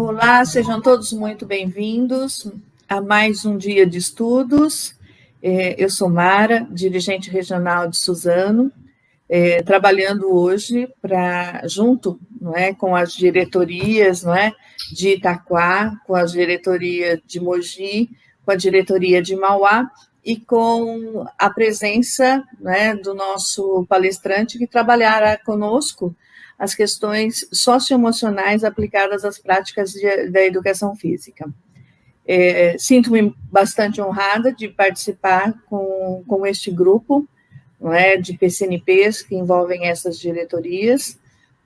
Olá, sejam todos muito bem-vindos a mais um dia de estudos. Eu sou Mara, dirigente regional de Suzano, trabalhando hoje junto, não é, com as diretorias, não é, de Itaquá, com a diretoria de Mogi, com a diretoria de Mauá e com a presença, né, do nosso palestrante que trabalhará conosco as questões socioemocionais aplicadas às práticas da educação física. Sinto-me bastante honrada de participar com este grupo, não é, de PCNPs que envolvem essas diretorias,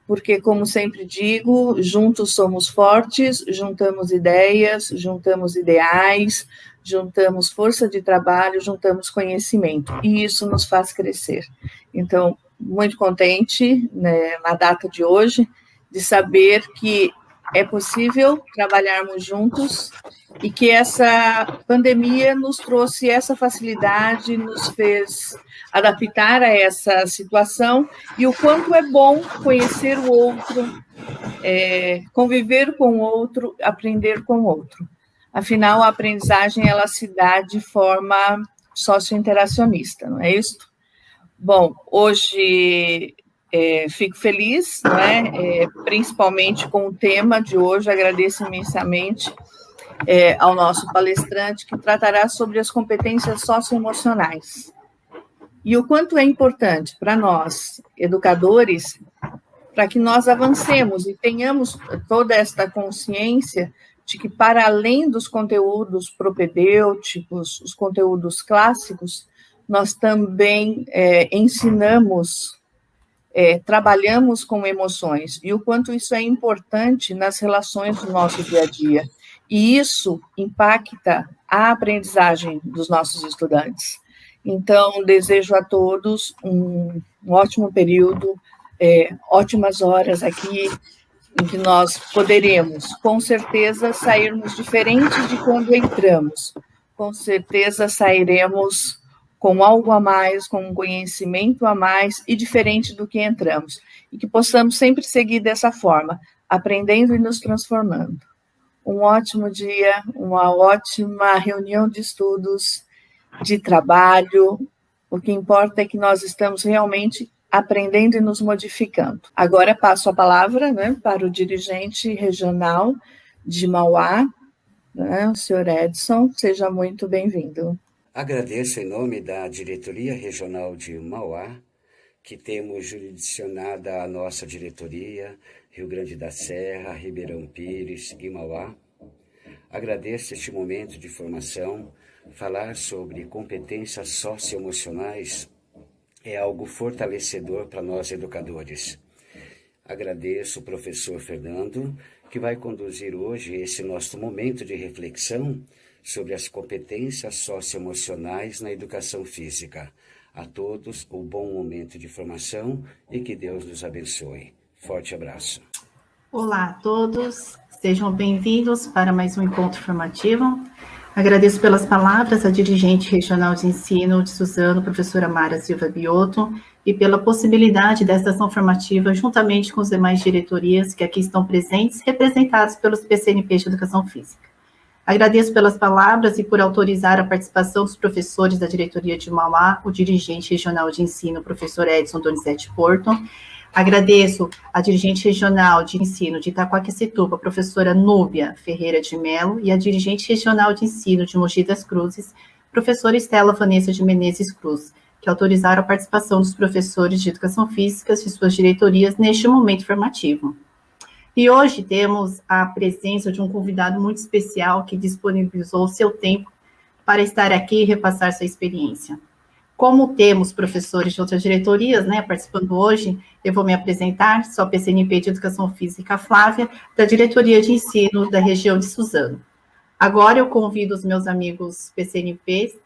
porque, como sempre digo, juntos somos fortes, juntamos ideias, juntamos ideais, juntamos força de trabalho, juntamos conhecimento, e isso nos faz crescer. Então, muito contente, né, na data de hoje, de saber que é possível trabalharmos juntos e que essa pandemia nos trouxe essa facilidade, nos fez adaptar a essa situação e o quanto é bom conhecer o outro, conviver com o outro, aprender com o outro. Afinal, a aprendizagem ela se dá de forma sociointeracionista, não é isso? Bom, hoje fico feliz, não é? Principalmente com o tema de hoje, agradeço imensamente ao nosso palestrante, que tratará sobre as competências socioemocionais. E o quanto é importante para nós, educadores, para que nós avancemos e tenhamos toda esta consciência de que, para além dos conteúdos propedêuticos, os conteúdos clássicos, nós também ensinamos, trabalhamos com emoções, e o quanto isso é importante nas relações do nosso dia a dia. E isso impacta a aprendizagem dos nossos estudantes. Então, desejo a todos um ótimo período, ótimas horas aqui, em que nós poderemos, com certeza, sairmos diferente de quando entramos. Com certeza sairemos com algo a mais, com um conhecimento a mais e diferente do que entramos. E que possamos sempre seguir dessa forma, aprendendo e nos transformando. Um ótimo dia, uma ótima reunião de estudos, de trabalho. O que importa é que nós estamos realmente aprendendo e nos modificando. Agora passo a palavra, né, para o dirigente regional de Mauá, né, o senhor Edson. Seja muito bem-vindo. Agradeço em nome da Diretoria Regional de Mauá, que temos jurisdicionada a nossa diretoria, Rio Grande da Serra, Ribeirão Pires e Mauá. Agradeço este momento de formação. Falar sobre competências socioemocionais é algo fortalecedor para nós educadores. Agradeço o professor Fernando, que vai conduzir hoje esse nosso momento de reflexão sobre as competências socioemocionais na educação física. A todos, um bom momento de formação e que Deus nos abençoe. Forte abraço. Olá a todos, sejam bem-vindos para mais um encontro formativo. Agradeço pelas palavras a dirigente regional de ensino de Suzano, professora Mara Silva Biotto, e pela possibilidade desta ação formativa, juntamente com as demais diretorias que aqui estão presentes, representados pelos PCNP de Educação Física. Agradeço pelas palavras e por autorizar a participação dos professores da diretoria de Mauá, o dirigente regional de ensino, professor Edson Donizete Porto. Agradeço a dirigente regional de ensino de Itaquaquecetuba, professora Núbia Ferreira de Mello, e a dirigente regional de ensino de Mogi das Cruzes, professora Estela Vanessa de Menezes Cruz, que autorizaram a participação dos professores de educação física de suas diretorias neste momento formativo. E hoje temos a presença de um convidado muito especial que disponibilizou o seu tempo para estar aqui e repassar sua experiência. Como temos professores de outras diretorias, né, participando hoje, eu vou me apresentar, sou a PCNP de Educação Física Flávia, da Diretoria de Ensino da região de Suzano. Agora eu convido os meus amigos PCNPs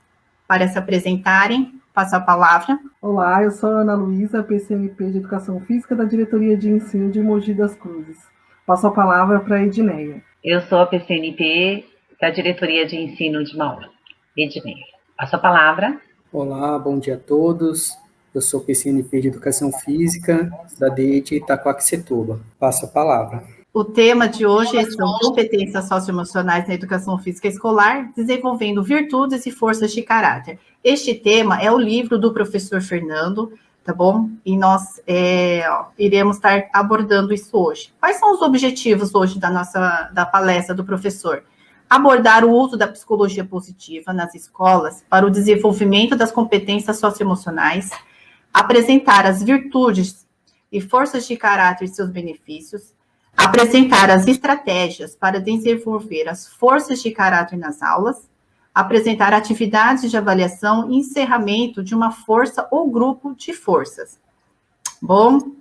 para se apresentarem. Passo a palavra. Olá, eu sou a Ana Luísa, PCNP de Educação Física da Diretoria de Ensino de Mogi das Cruzes. Passo a palavra para a Edneia. Eu sou a PCNP da Diretoria de Ensino de Mauá, Edneia. Passo a palavra. Olá, bom dia a todos. Eu sou PCNP de Educação Física da DEIT Itaquaquecetuba. Passo a palavra. O tema de hoje são competências socioemocionais na educação física escolar, desenvolvendo virtudes e forças de caráter. Este tema é o livro do professor Fernando, tá bom? E nós iremos estar abordando isso hoje. Quais são os objetivos hoje da palestra do professor? Abordar o uso da psicologia positiva nas escolas para o desenvolvimento das competências socioemocionais, apresentar as virtudes e forças de caráter e seus benefícios, apresentar as estratégias para desenvolver as forças de caráter nas aulas, apresentar atividades de avaliação e encerramento de uma força ou grupo de forças. Bom,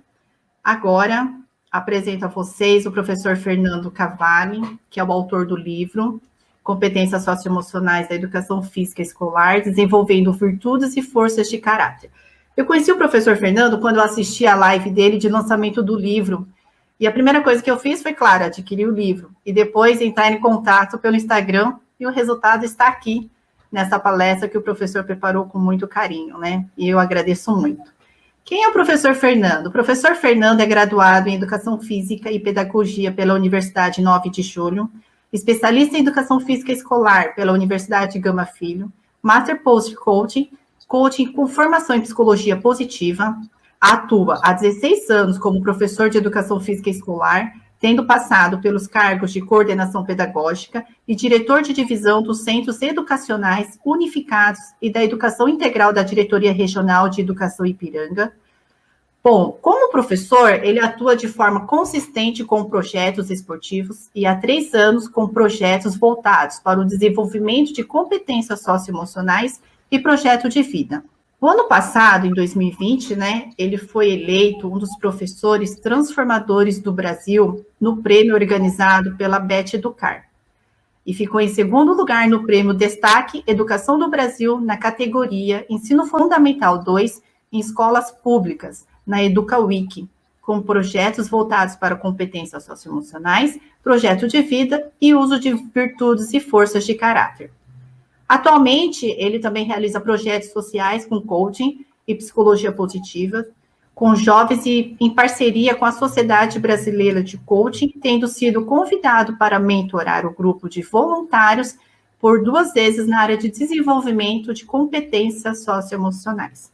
agora apresento a vocês o professor Fernando Cavalli, que é o autor do livro Competências Socioemocionais da Educação Física Escolar, desenvolvendo virtudes e forças de caráter. Eu conheci o professor Fernando quando eu assisti a live dele de lançamento do livro. E a primeira coisa que eu fiz foi, claro, adquirir o livro. E depois entrar em contato pelo Instagram. E o resultado está aqui, nessa palestra que o professor preparou com muito carinho, né? E eu agradeço muito. Quem é o professor Fernando? O professor Fernando é graduado em Educação Física e Pedagogia pela Universidade 9 de Julho, especialista em Educação Física Escolar pela Universidade Gama Filho, Master Post Coaching, coaching com formação em Psicologia Positiva, atua há 16 anos como professor de Educação Física Escolar, tendo passado pelos cargos de coordenação pedagógica e diretor de divisão dos Centros Educacionais Unificados e da Educação Integral da Diretoria Regional de Educação Ipiranga. Bom, como professor, ele atua de forma consistente com projetos esportivos e há 3 anos com projetos voltados para o desenvolvimento de competências socioemocionais e projeto de vida. O ano passado, em 2020, né, ele foi eleito um dos professores transformadores do Brasil no prêmio organizado pela Bet Educar. E ficou em segundo lugar no prêmio Destaque Educação do Brasil na categoria Ensino Fundamental 2 em escolas públicas, na EducaWiki, com projetos voltados para competências socioemocionais, projeto de vida e uso de virtudes e forças de caráter. Atualmente, ele também realiza projetos sociais com coaching e psicologia positiva, com jovens e em parceria com a Sociedade Brasileira de Coaching, tendo sido convidado para mentorar o grupo de voluntários por 2 vezes na área de desenvolvimento de competências socioemocionais.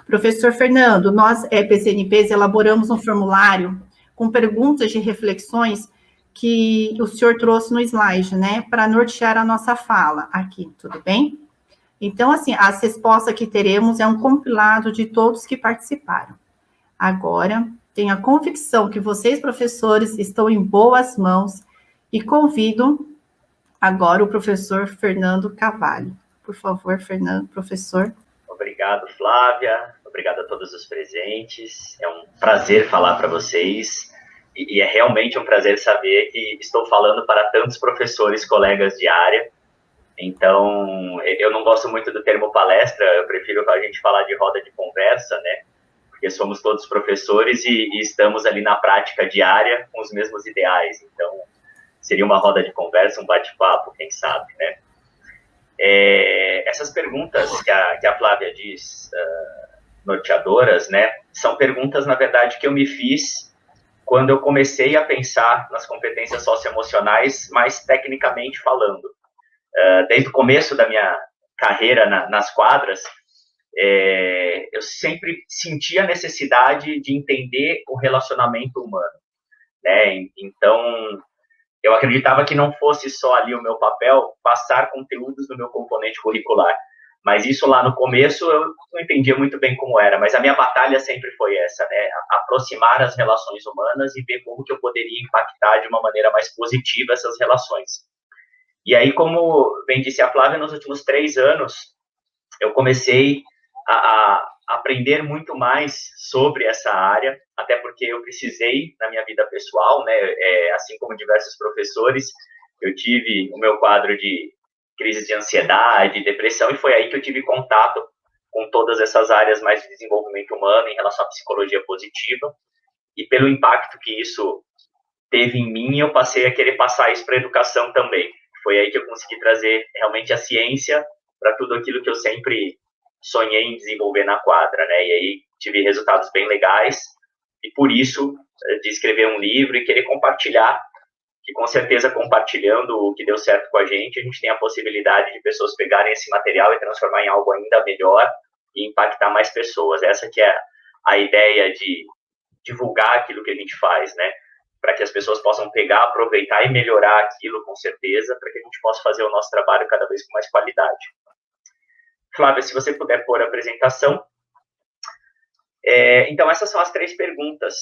Professor Fernando, nós, PCNPs, elaboramos um formulário com perguntas de reflexões que o senhor trouxe no slide, né, para nortear a nossa fala aqui, tudo bem? Então, assim, as respostas que teremos é um compilado de todos que participaram. Agora, tenho a convicção que vocês, professores, estão em boas mãos e convido agora o professor Fernando Cavalli. Por favor, Fernando, professor. Obrigado, Flávia. Obrigado a todos os presentes. É um prazer falar para vocês. E é realmente um prazer saber que estou falando para tantos professores, colegas de área. Então, eu não gosto muito do termo palestra, eu prefiro a gente falar de roda de conversa, né? Porque somos todos professores e estamos ali na prática diária com os mesmos ideais. Então, seria uma roda de conversa, um bate-papo, quem sabe, né? Essas perguntas que a Flávia diz, norteadoras, né? São perguntas, na verdade, que eu me fiz quando eu comecei a pensar nas competências socioemocionais, mais tecnicamente falando. Desde o começo da minha carreira nas quadras, eu sempre senti a necessidade de entender o relacionamento humano, né? Então, eu acreditava que não fosse só ali o meu papel passar conteúdos do meu componente curricular, mas isso lá no começo eu não entendia muito bem como era, mas a minha batalha sempre foi essa, né? Aproximar as relações humanas e ver como que eu poderia impactar de uma maneira mais positiva essas relações. E aí, como bem disse a Flávia, nos últimos 3 anos, eu comecei a aprender muito mais sobre essa área, até porque eu precisei na minha vida pessoal, né? Assim como diversos professores, eu tive o meu quadro de crise de ansiedade, depressão, e foi aí que eu tive contato com todas essas áreas mais de desenvolvimento humano em relação à psicologia positiva, e pelo impacto que isso teve em mim, eu passei a querer passar isso para a educação também. Foi aí que eu consegui trazer realmente a ciência para tudo aquilo que eu sempre sonhei em desenvolver na quadra, né? E aí tive resultados bem legais, e por isso de escrever um livro e querer compartilhar, que com certeza compartilhando o que deu certo com a gente tem a possibilidade de pessoas pegarem esse material e transformar em algo ainda melhor e impactar mais pessoas. Essa que é a ideia de divulgar aquilo que a gente faz, né? Para que as pessoas possam pegar, aproveitar e melhorar aquilo, com certeza, para que a gente possa fazer o nosso trabalho cada vez com mais qualidade. Flávia, se você puder pôr a apresentação. Então, essas são as 3 perguntas,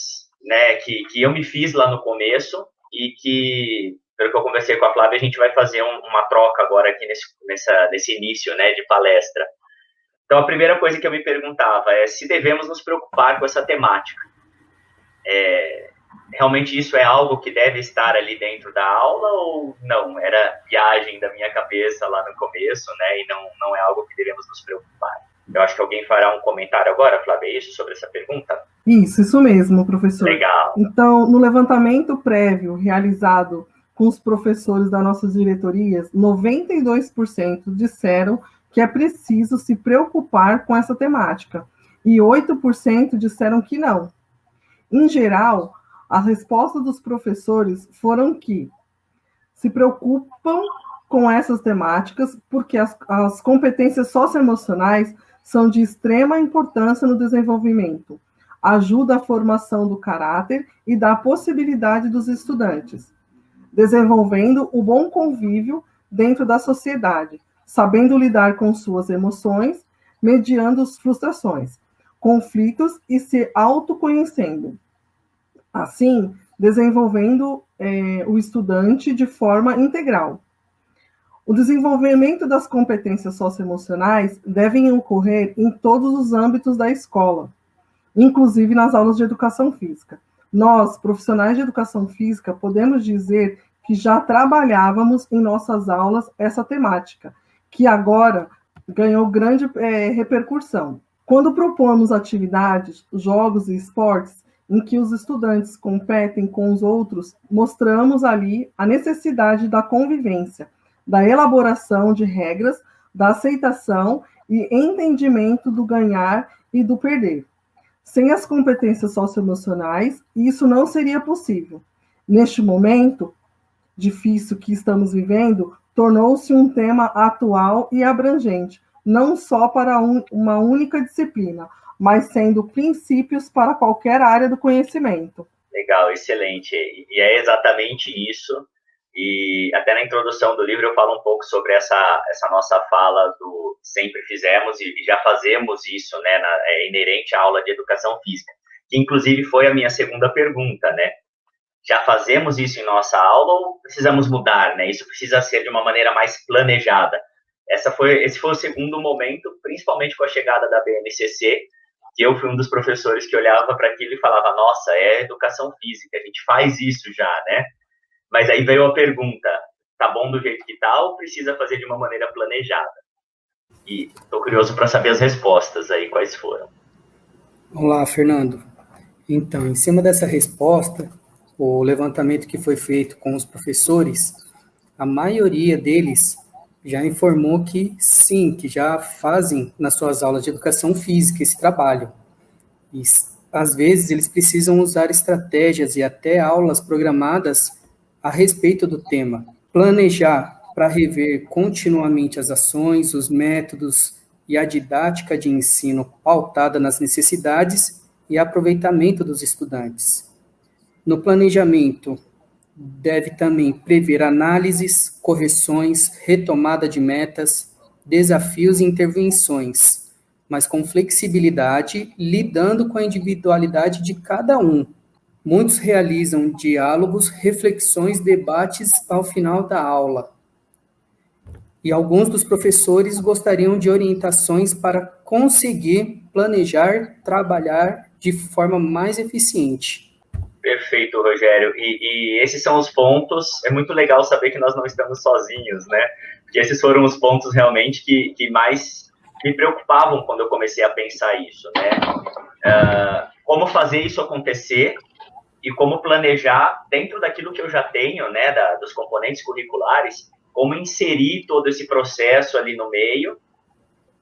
né, que eu me fiz lá no começo e que, pelo que eu conversei com a Flávia, a gente vai fazer uma troca agora aqui nesse início, né, de palestra. Então, a primeira coisa que eu me perguntava é se devemos nos preocupar com essa temática. Realmente isso é algo que deve estar ali dentro da aula ou não? Era viagem da minha cabeça lá no começo, né, e não é algo que devemos nos preocupar. Eu acho que alguém fará um comentário agora, Flávia, isso, sobre essa pergunta? Isso mesmo, professor. Legal. Então, no levantamento prévio realizado com os professores das nossas diretorias, 92% disseram que é preciso se preocupar com essa temática, e 8% disseram que não. Em geral, as respostas dos professores foram que se preocupam com essas temáticas porque as competências socioemocionais são de extrema importância no desenvolvimento, ajuda a formação do caráter e dá a possibilidade dos estudantes, desenvolvendo o bom convívio dentro da sociedade, sabendo lidar com suas emoções, mediando as frustrações, conflitos e se autoconhecendo. Assim, desenvolvendo o estudante de forma integral. O desenvolvimento das competências socioemocionais devem ocorrer em todos os âmbitos da escola, inclusive nas aulas de educação física. Nós, profissionais de educação física, podemos dizer que já trabalhávamos em nossas aulas essa temática, que agora ganhou grande repercussão. Quando propomos atividades, jogos e esportes em que os estudantes competem com os outros, mostramos ali a necessidade da convivência, da elaboração de regras, da aceitação e entendimento do ganhar e do perder. Sem as competências socioemocionais, isso não seria possível. Neste momento difícil que estamos vivendo, tornou-se um tema atual e abrangente, não só para uma única disciplina, mas sendo princípios para qualquer área do conhecimento. Legal, excelente. E é exatamente isso. E até na introdução do livro eu falo um pouco sobre essa nossa fala do sempre fizemos e já fazemos isso, né, inerente à aula de educação física, que inclusive foi a minha segunda pergunta, né? Já fazemos isso em nossa aula ou precisamos mudar, né? Isso precisa ser de uma maneira mais planejada. Esse foi o segundo momento, principalmente com a chegada da BNCC, que eu fui um dos professores que olhava para aquilo e falava, nossa, é educação física, a gente faz isso já, né? Mas aí veio a pergunta, tá bom do jeito que tá ou precisa fazer de uma maneira planejada? E estou curioso para saber as respostas aí, quais foram. Olá, Fernando. Então, em cima dessa resposta, o levantamento que foi feito com os professores, a maioria deles já informou que sim, que já fazem nas suas aulas de educação física esse trabalho. E, às vezes, eles precisam usar estratégias e até aulas programadas a respeito do tema. Planejar para rever continuamente as ações, os métodos e a didática de ensino pautada nas necessidades e aproveitamento dos estudantes. No planejamento, deve também prever análises, correções, retomada de metas, desafios e intervenções, mas com flexibilidade, lidando com a individualidade de cada um. Muitos realizam diálogos, reflexões, debates ao final da aula. E alguns dos professores gostariam de orientações para conseguir planejar, trabalhar de forma mais eficiente. Perfeito, Rogério. E esses são os pontos. É muito legal saber que nós não estamos sozinhos, né? Porque esses foram os pontos realmente que mais me preocupavam quando eu comecei a pensar isso, né? Como fazer isso acontecer e como planejar dentro daquilo que eu já tenho, né? Dos componentes curriculares, como inserir todo esse processo ali no meio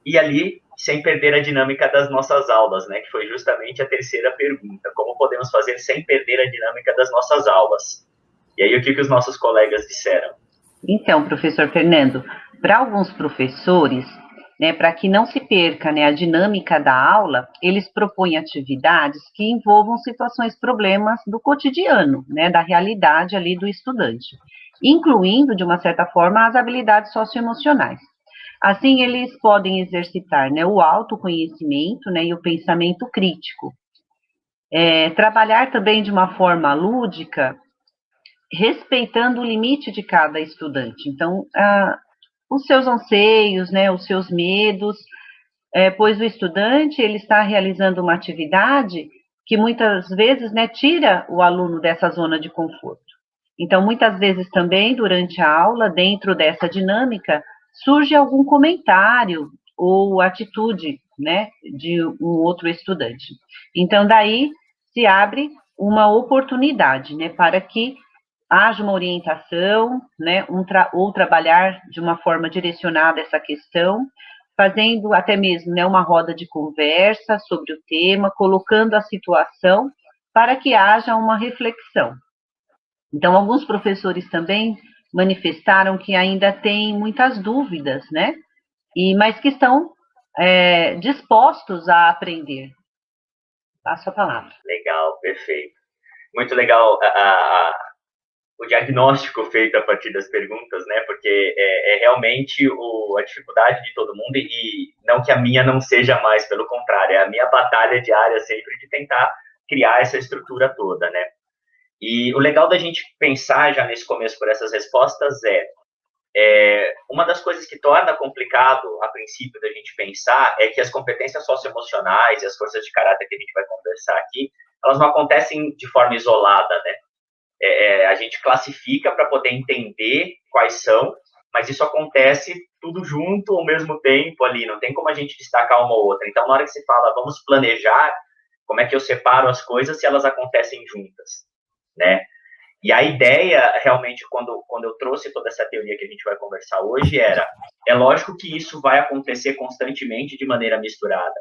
e ali sem perder a dinâmica das nossas aulas, né? Que foi justamente a terceira pergunta. Como podemos fazer sem perder a dinâmica das nossas aulas? E aí, o que os nossos colegas disseram? Então, professor Fernando, para alguns professores, né, para que não se perca, né, a dinâmica da aula, eles propõem atividades que envolvam situações, problemas do cotidiano, né, da realidade ali do estudante, incluindo, de uma certa forma, as habilidades socioemocionais. Assim, eles podem exercitar, né, o autoconhecimento, né, e o pensamento crítico. Trabalhar também de uma forma lúdica, respeitando o limite de cada estudante. Então, os seus anseios, né, os seus medos, pois o estudante, ele está realizando uma atividade que muitas vezes, né, tira o aluno dessa zona de conforto. Então, muitas vezes também, durante a aula, dentro dessa dinâmica, surge algum comentário ou atitude, né, de um outro estudante. Então, daí se abre uma oportunidade, né, para que haja uma orientação, né, ou trabalhar de uma forma direcionada essa questão, fazendo até mesmo, né, uma roda de conversa sobre o tema, colocando a situação para que haja uma reflexão. Então, alguns professores também manifestaram que ainda têm muitas dúvidas, né, mas que estão dispostos a aprender. Passo a palavra. Legal, perfeito. Muito legal o diagnóstico feito a partir das perguntas, né? Porque é realmente a dificuldade de todo mundo, e não que a minha não seja mais, pelo contrário, é a minha batalha diária sempre de tentar criar essa estrutura toda, né? E o legal da gente pensar já nesse começo por essas respostas uma das coisas que torna complicado, a princípio, da gente pensar é que as competências socioemocionais e as forças de caráter que a gente vai conversar aqui, elas não acontecem de forma isolada, né? A gente classifica para poder entender quais são, mas isso acontece tudo junto ao mesmo tempo ali, não tem como a gente destacar uma ou outra. Então, na hora que se fala, vamos planejar, como é que eu separo as coisas se elas acontecem juntas, né? E a ideia, realmente, quando eu trouxe toda essa teoria que a gente vai conversar hoje, é lógico que isso vai acontecer constantemente de maneira misturada,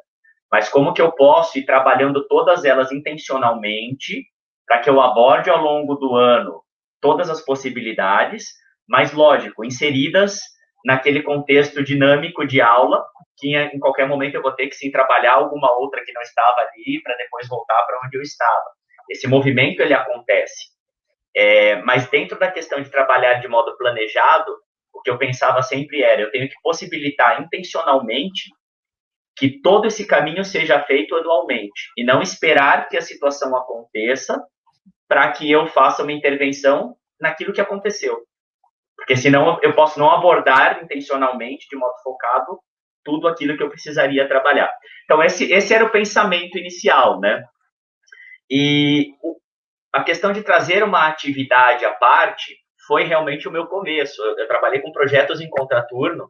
mas como que eu posso ir trabalhando todas elas intencionalmente para que eu aborde ao longo do ano todas as possibilidades, mas, lógico, inseridas naquele contexto dinâmico de aula, que em qualquer momento eu vou ter que, sim, trabalhar alguma outra que não estava ali para depois voltar para onde eu estava. Esse movimento, ele acontece. Mas dentro da questão de trabalhar de modo planejado, o que eu pensava sempre eu tenho que possibilitar intencionalmente que todo esse caminho seja feito anualmente, e não esperar que a situação aconteça para que eu faça uma intervenção naquilo que aconteceu. Porque senão eu posso não abordar intencionalmente, de modo focado, tudo aquilo que eu precisaria trabalhar. Então, esse era o pensamento inicial, né? E a questão de trazer uma atividade à parte foi realmente o meu começo. Eu trabalhei com projetos em contraturno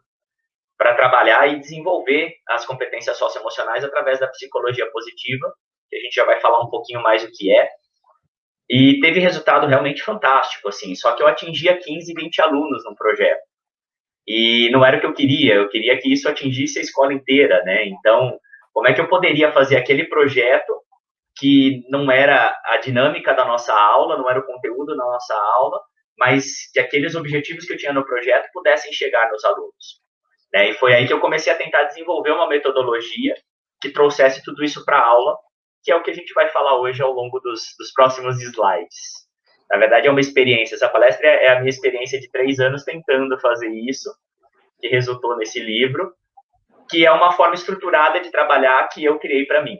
para trabalhar e desenvolver as competências socioemocionais através da psicologia positiva, que a gente já vai falar um pouquinho mais o que é. E teve resultado realmente fantástico, assim, só que eu atingia 15, 20 alunos no projeto. E não era o que eu queria que isso atingisse a escola inteira, né? Então, como é que eu poderia fazer aquele projeto que não era a dinâmica da nossa aula, não era o conteúdo da nossa aula, mas que aqueles objetivos que eu tinha no projeto pudessem chegar nos alunos, né? E foi aí que eu comecei a tentar desenvolver uma metodologia que trouxesse tudo isso para a aula, que é o que a gente vai falar hoje ao longo dos próximos slides. Na verdade, é uma experiência. Essa palestra é a minha experiência de 3 anos tentando fazer isso, que resultou nesse livro, que é uma forma estruturada de trabalhar que eu criei para mim,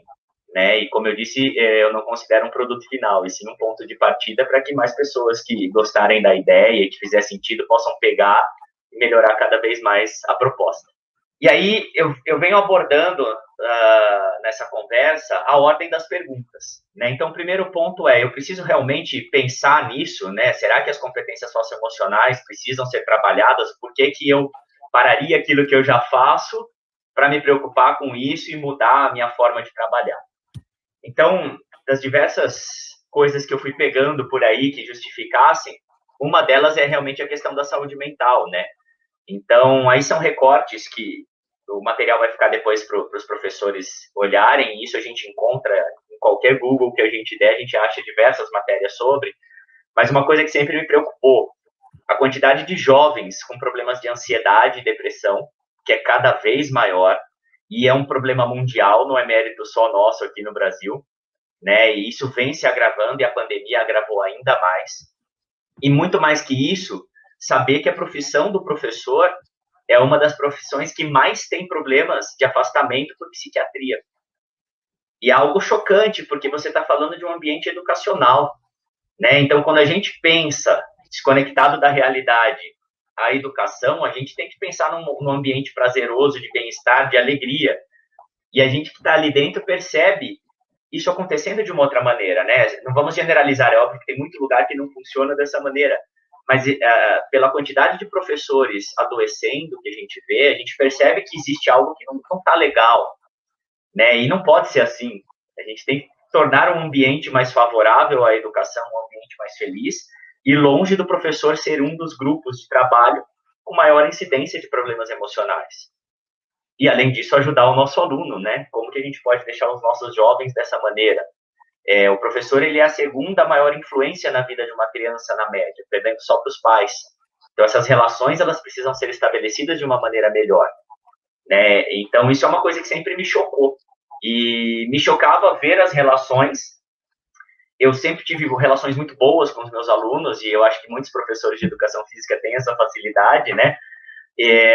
né? E como eu disse, eu não considero um produto final, e sim um ponto de partida para que mais pessoas que gostarem da ideia e que fizer sentido possam pegar e melhorar cada vez mais a proposta. E aí eu venho abordando nessa conversa a ordem das perguntas, né? Então, o primeiro ponto eu preciso realmente pensar nisso, né? Será que as competências socioemocionais precisam ser trabalhadas? Por que eu pararia aquilo que eu já faço para me preocupar com isso e mudar a minha forma de trabalhar? Então, das diversas coisas que eu fui pegando por aí que justificassem, uma delas é realmente a questão da saúde mental, né? Então, aí são recortes que o material vai ficar depois para os professores olharem, isso a gente encontra em qualquer Google que a gente der, a gente acha diversas matérias sobre, mas uma coisa que sempre me preocupou, a quantidade de jovens com problemas de ansiedade e depressão, que é cada vez maior, e é um problema mundial, não é mérito só nosso aqui no Brasil, né? E isso vem se agravando e a pandemia agravou ainda mais. E muito mais que isso, saber que a profissão do professor é uma das profissões que mais tem problemas de afastamento por psiquiatria. E é algo chocante, porque você está falando de um ambiente educacional, né? Então, quando a gente pensa desconectado da realidade, a educação, a gente tem que pensar num ambiente prazeroso, de bem-estar, de alegria. E a gente que está ali dentro percebe isso acontecendo de uma outra maneira, né? Não vamos generalizar, é óbvio que tem muito lugar que não funciona dessa maneira, mas pela quantidade de professores adoecendo que a gente percebe que existe algo que não está legal, né? E não pode ser assim. A gente tem que tornar um ambiente mais favorável à educação, um ambiente mais feliz, e longe do professor ser um dos grupos de trabalho com maior incidência de problemas emocionais. E, além disso, ajudar o nosso aluno, né? Como que a gente pode deixar os nossos jovens dessa maneira? O professor, ele é a segunda maior influência na vida de uma criança, na média, perdendo só para os pais. Então, essas relações, elas precisam ser estabelecidas de uma maneira melhor, né? Então, isso é uma coisa que sempre me chocou. E me chocava ver as relações. Eu sempre tive relações muito boas com os meus alunos, e eu acho que muitos professores de educação física têm essa facilidade, né?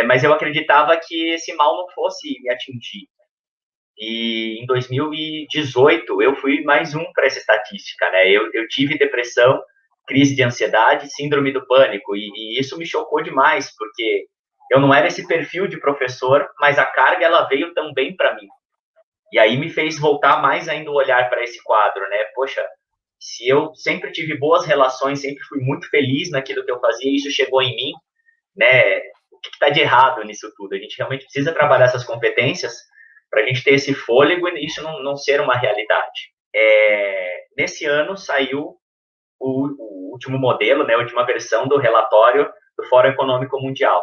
Mas eu acreditava que esse mal não fosse me atingir. E em 2018, eu fui mais um para essa estatística, né? Eu tive depressão, crise de ansiedade, síndrome do pânico, e isso me chocou demais, porque eu não era esse perfil de professor, mas a carga, ela veio também para mim. E aí me fez voltar mais ainda o olhar para esse quadro, né? Poxa, se eu sempre tive boas relações, sempre fui muito feliz naquilo que eu fazia, e isso chegou em mim, né? O que está de errado nisso tudo? A gente realmente precisa trabalhar essas competências para a gente ter esse fôlego e isso não ser uma realidade. Nesse ano saiu o último modelo, né, a última versão do relatório do Fórum Econômico Mundial.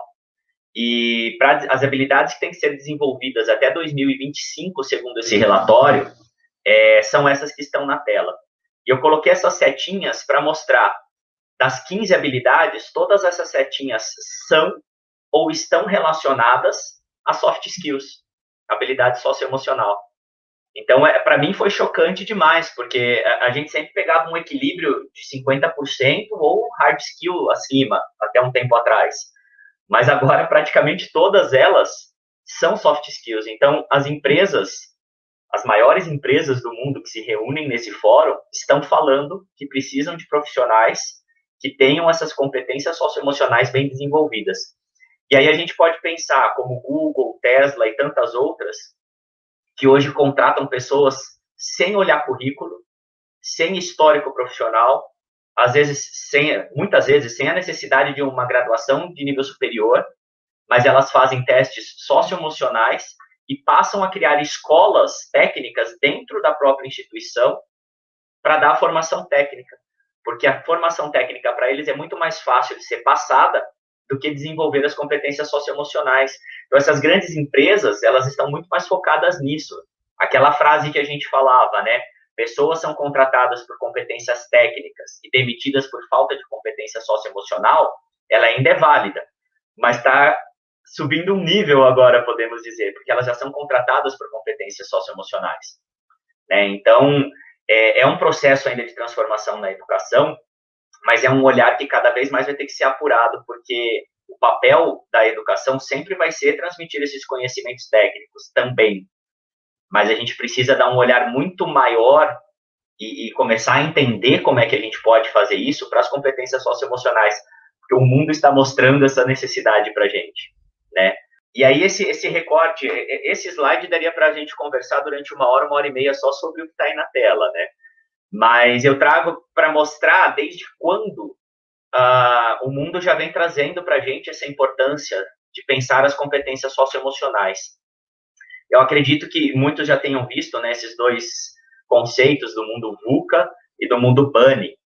E para as habilidades que têm que ser desenvolvidas até 2025, segundo esse relatório, são essas que estão na tela. E eu coloquei essas setinhas para mostrar, das 15 habilidades, todas essas setinhas são ou estão relacionadas a soft skills, habilidade socioemocional. Então, para mim foi chocante demais, porque a gente sempre pegava um equilíbrio de 50% ou hard skill acima, até um tempo atrás. Mas agora, praticamente todas elas são soft skills. Então, as empresas, as maiores empresas do mundo que se reúnem nesse fórum, estão falando que precisam de profissionais que tenham essas competências socioemocionais bem desenvolvidas. E aí a gente pode pensar como Google, Tesla e tantas outras, que hoje contratam pessoas sem olhar currículo, sem histórico profissional, muitas vezes sem a necessidade de uma graduação de nível superior, mas elas fazem testes socioemocionais e passam a criar escolas técnicas dentro da própria instituição para dar a formação técnica, porque a formação técnica para eles é muito mais fácil de ser passada do que desenvolver as competências socioemocionais. Então, essas grandes empresas, elas estão muito mais focadas nisso. Aquela frase que a gente falava, né? Pessoas são contratadas por competências técnicas e demitidas por falta de competência socioemocional, ela ainda é válida, mas está subindo um nível agora, podemos dizer, porque elas já são contratadas por competências socioemocionais, né? Então, é um processo ainda de transformação na educação, mas é um olhar que cada vez mais vai ter que ser apurado, porque o papel da educação sempre vai ser transmitir esses conhecimentos técnicos também, mas a gente precisa dar um olhar muito maior e começar a entender como é que a gente pode fazer isso para as competências socioemocionais, porque o mundo está mostrando essa necessidade para a gente, né? E aí esse recorte, esse slide daria para a gente conversar durante 1 hora e meia só sobre o que está aí na tela, né? Mas eu trago para mostrar desde quando o mundo já vem trazendo para a gente essa importância de pensar as competências socioemocionais. Eu acredito que muitos já tenham visto, né, esses dois conceitos do mundo VUCA e do mundo BUNNY.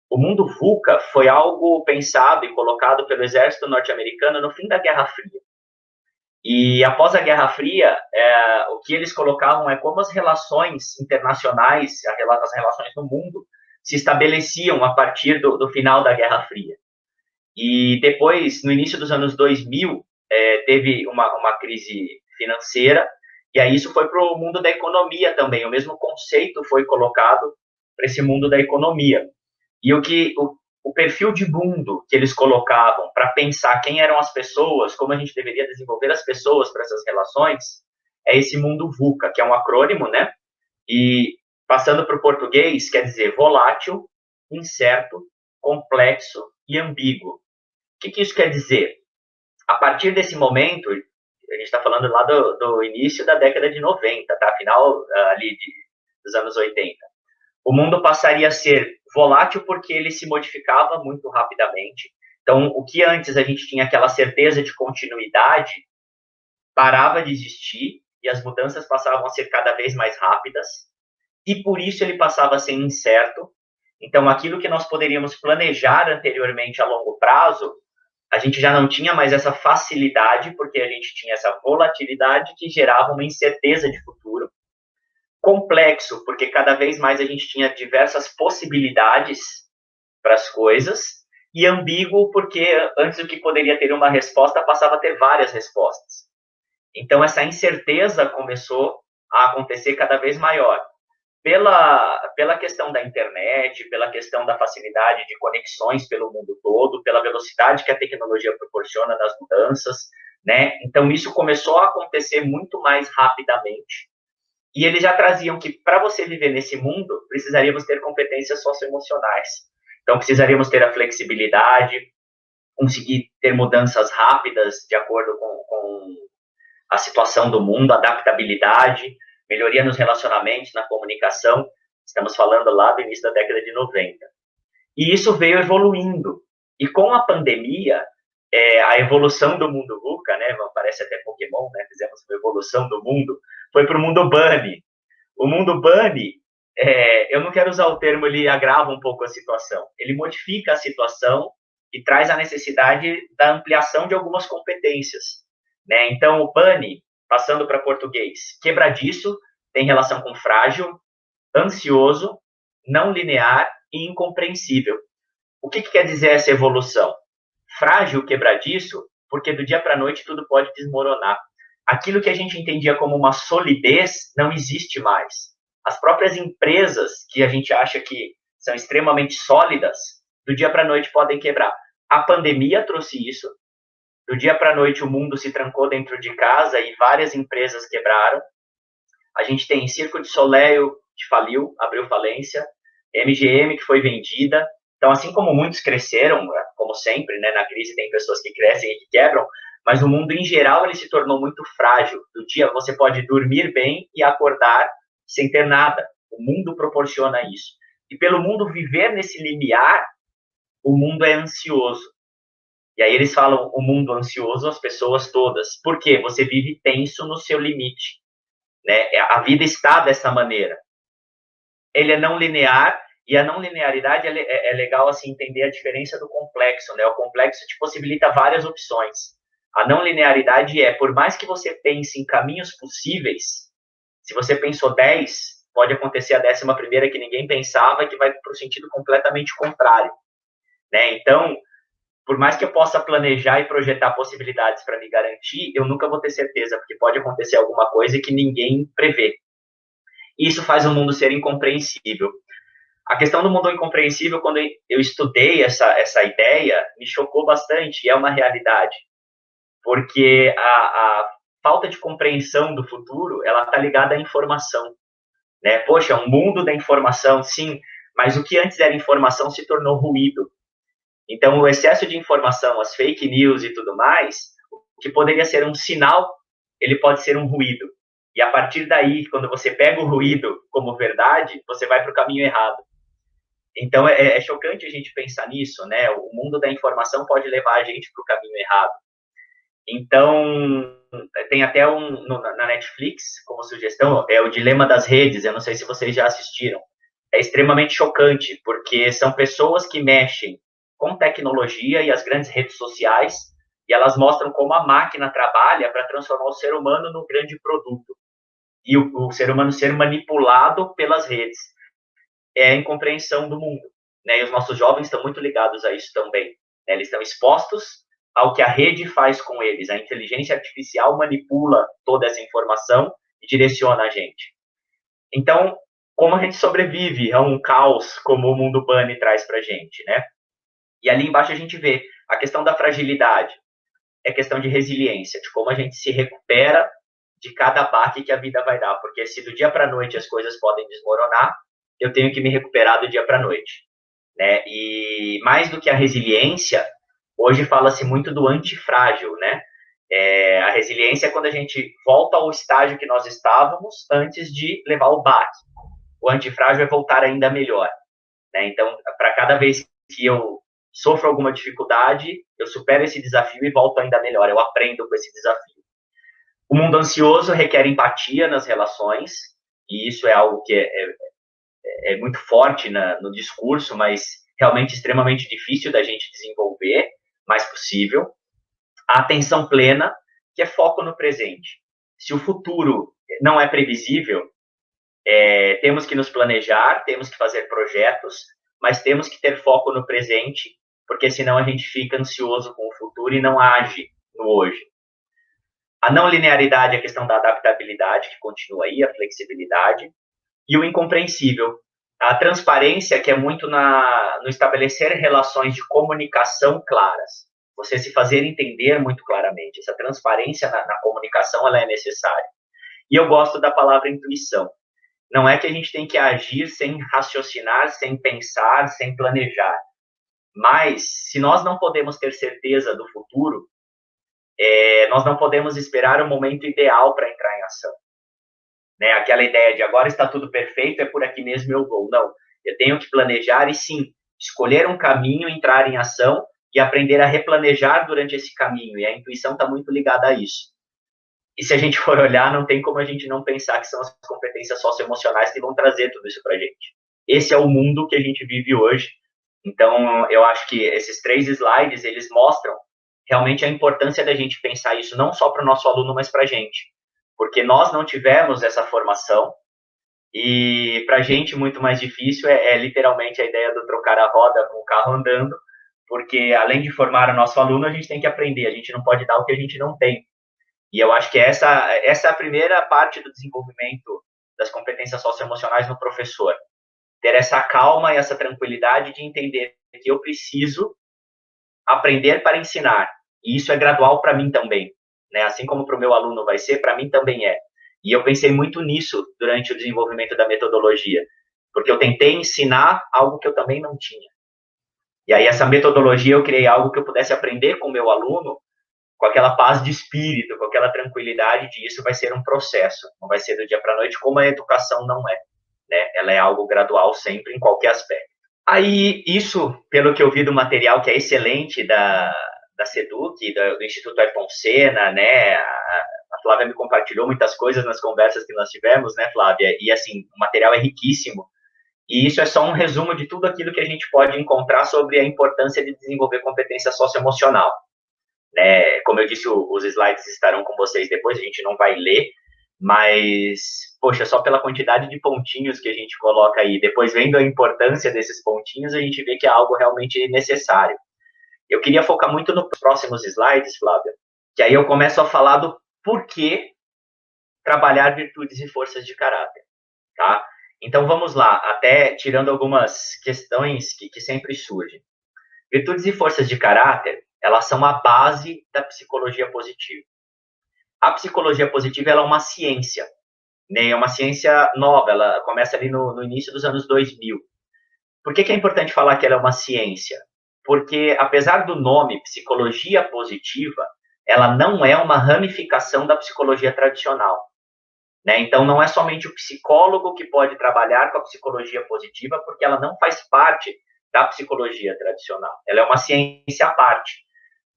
O mundo VUCA foi algo pensado e colocado pelo exército norte-americano no fim da Guerra Fria. E após a Guerra Fria, o que eles colocavam é como as relações internacionais, as relações no mundo, se estabeleciam a partir do final da Guerra Fria. E depois, no início dos anos 2000, teve uma crise financeira, e aí isso foi para o mundo da economia também, o mesmo conceito foi colocado para esse mundo da economia. E o perfil de mundo que eles colocavam para pensar quem eram as pessoas, como a gente deveria desenvolver as pessoas para essas relações, é esse mundo VUCA, que é um acrônimo, né? E passando para o português, quer dizer volátil, incerto, complexo e ambíguo. O que isso quer dizer? A partir desse momento, a gente está falando lá do início da década de 90, tá? Final ali dos anos 80. O mundo passaria a ser volátil porque ele se modificava muito rapidamente. Então, o que antes a gente tinha aquela certeza de continuidade, parava de existir e as mudanças passavam a ser cada vez mais rápidas, e por isso ele passava a ser incerto. Então, aquilo que nós poderíamos planejar anteriormente a longo prazo, a gente já não tinha mais essa facilidade, porque a gente tinha essa volatilidade que gerava uma incerteza de futuro. Complexo, porque cada vez mais a gente tinha diversas possibilidades para as coisas, e ambíguo, porque antes do que poderia ter uma resposta, passava a ter várias respostas. Então, essa incerteza começou a acontecer cada vez maior. Pela questão da internet, pela questão da facilidade de conexões pelo mundo todo, pela velocidade que a tecnologia proporciona nas mudanças, né? Então, isso começou a acontecer muito mais rapidamente. E eles já traziam que, para você viver nesse mundo, precisaríamos ter competências socioemocionais. Então, precisaríamos ter a flexibilidade, conseguir ter mudanças rápidas de acordo com a situação do mundo, adaptabilidade, melhoria nos relacionamentos, na comunicação. Estamos falando lá do início da década de 90. E isso veio evoluindo. E com a pandemia, a evolução do mundo VUCA, né, parece até Pokémon, né, fizemos uma evolução do mundo, foi para o mundo Bunny. O mundo Bunny, eu não quero usar o termo, ele agrava um pouco a situação. Ele modifica a situação e traz a necessidade da ampliação de algumas competências, né? Então, o Bunny, passando para português, quebradiço, tem relação com frágil, ansioso, não linear e incompreensível. O que quer dizer essa evolução? Frágil, quebradiço, porque do dia para a noite tudo pode desmoronar. Aquilo que a gente entendia como uma solidez não existe mais. As próprias empresas que a gente acha que são extremamente sólidas, do dia para a noite podem quebrar. A pandemia trouxe isso. Do dia para a noite o mundo se trancou dentro de casa e várias empresas quebraram. A gente tem Circo du Soleil, que faliu, abriu falência, MGM, que foi vendida. Então, assim como muitos cresceram, como sempre, né, na crise tem pessoas que crescem e que quebram, mas o mundo em geral ele se tornou muito frágil. Do dia você pode dormir bem e acordar sem ter nada. O mundo proporciona isso. E pelo mundo viver nesse limiar, o mundo é ansioso. E aí eles falam o mundo ansioso, as pessoas todas. Por quê? Você vive tenso no seu limite, né? A vida está dessa maneira. Ele é não linear, e a não linearidade é legal assim, entender a diferença do complexo, né? O complexo te possibilita várias opções. A não linearidade por mais que você pense em caminhos possíveis, se você pensou 10, pode acontecer a 11ª que ninguém pensava, que vai para o sentido completamente contrário, né? Então, por mais que eu possa planejar e projetar possibilidades para me garantir, eu nunca vou ter certeza, porque pode acontecer alguma coisa que ninguém prevê. Isso faz o mundo ser incompreensível. A questão do mundo incompreensível, quando eu estudei essa ideia, me chocou bastante, e é uma realidade. Porque a falta de compreensão do futuro, ela está ligada à informação, né? Poxa, um mundo da informação, sim, mas o que antes era informação se tornou ruído. Então, o excesso de informação, as fake news e tudo mais, o que poderia ser um sinal, ele pode ser um ruído. E a partir daí, quando você pega o ruído como verdade, você vai para o caminho errado. Então, é chocante a gente pensar nisso, né? O mundo da informação pode levar a gente para o caminho errado. Então, tem até na Netflix, como sugestão, é o Dilema das Redes, eu não sei se vocês já assistiram. É extremamente chocante, porque são pessoas que mexem com tecnologia e as grandes redes sociais, e elas mostram como a máquina trabalha para transformar o ser humano no grande produto e o ser humano ser manipulado pelas redes. É a incompreensão do mundo, né? E os nossos jovens estão muito ligados a isso também, né? Eles estão expostos ao que a rede faz com eles. A inteligência artificial manipula toda essa informação e direciona a gente. Então, como a gente sobrevive a um caos como o mundo Bunny traz para a gente, né? E ali embaixo a gente vê a questão da fragilidade, é questão de resiliência, de como a gente se recupera de cada baque que a vida vai dar, porque se do dia para a noite as coisas podem desmoronar, eu tenho que me recuperar do dia para a noite, né? E mais do que a resiliência, hoje fala-se muito do antifrágil, né? A resiliência é quando a gente volta ao estágio que nós estávamos antes de levar o baque. O antifrágil é voltar ainda melhor, né? Então, para cada vez que eu sofro alguma dificuldade, eu supero esse desafio e volto ainda melhor, eu aprendo com esse desafio. O mundo ansioso requer empatia nas relações, e isso é algo que é muito forte no discurso, mas realmente extremamente difícil da gente desenvolver, mais possível. A atenção plena, que é foco no presente. Se o futuro não é previsível, temos que nos planejar, temos que fazer projetos, mas temos que ter foco no presente, porque senão a gente fica ansioso com o futuro e não age no hoje. A não linearidade é a questão da adaptabilidade, que continua aí, a flexibilidade, e o incompreensível. A transparência, que é muito no estabelecer relações de comunicação claras. Você se fazer entender muito claramente. Essa transparência na comunicação, ela é necessária. E eu gosto da palavra intuição. Não é que a gente tem que agir sem raciocinar, sem pensar, sem planejar. Mas, se nós não podemos ter certeza do futuro, nós não podemos esperar o momento ideal para entrar em ação. Né? Aquela ideia de agora está tudo perfeito, é por aqui mesmo eu vou. Não, eu tenho que planejar e sim, escolher um caminho, entrar em ação e aprender a replanejar durante esse caminho. E a intuição está muito ligada a isso. E se a gente for olhar, não tem como a gente não pensar que são as competências socioemocionais que vão trazer tudo isso para a gente. Esse é o mundo que a gente vive hoje. Então, eu acho que esses 3 slides, eles mostram realmente a importância da gente pensar isso não só para o nosso aluno, mas para a gente. Porque nós não tivemos essa formação e para a gente muito mais difícil é literalmente a ideia do trocar a roda com o carro andando, porque além de formar o nosso aluno, a gente tem que aprender, a gente não pode dar o que a gente não tem. E eu acho que essa é a primeira parte do desenvolvimento das competências socioemocionais no professor. Ter essa calma e essa tranquilidade de entender que eu preciso aprender para ensinar. E isso é gradual para mim também. Né? Assim como para o meu aluno vai ser, para mim também é. E eu pensei muito nisso durante o desenvolvimento da metodologia. Porque eu tentei ensinar algo que eu também não tinha. E aí essa metodologia eu criei algo que eu pudesse aprender com o meu aluno com aquela paz de espírito, com aquela tranquilidade de isso vai ser um processo, não vai ser do dia para a noite, como a educação não é, né? Ela é algo gradual sempre, em qualquer aspecto. Aí, isso, pelo que eu vi do material, que é excelente da SEDUC, do Instituto Ayrton Senna, né? A Flávia me compartilhou muitas coisas nas conversas que nós tivemos, né, Flávia? E, assim, o material é riquíssimo. E isso é só um resumo de tudo aquilo que a gente pode encontrar sobre a importância de desenvolver competência socioemocional. Né? Como eu disse, os slides estarão com vocês depois, a gente não vai ler, mas, poxa, só pela quantidade de pontinhos que a gente coloca aí, depois vendo a importância desses pontinhos, a gente vê que é algo realmente necessário. Eu queria focar muito nos próximos slides, Flávia, que aí eu começo a falar do porquê trabalhar virtudes e forças de caráter, tá? Então, vamos lá, até tirando algumas questões que sempre surgem. Virtudes e forças de caráter, elas são a base da psicologia positiva. A psicologia positiva ela é uma ciência, né? É uma ciência nova, ela começa ali no início dos anos 2000. Por que é importante falar que ela é uma ciência? Porque, apesar do nome psicologia positiva, ela não é uma ramificação da psicologia tradicional. Né? Então, não é somente o psicólogo que pode trabalhar com a psicologia positiva, porque ela não faz parte da psicologia tradicional. Ela é uma ciência à parte.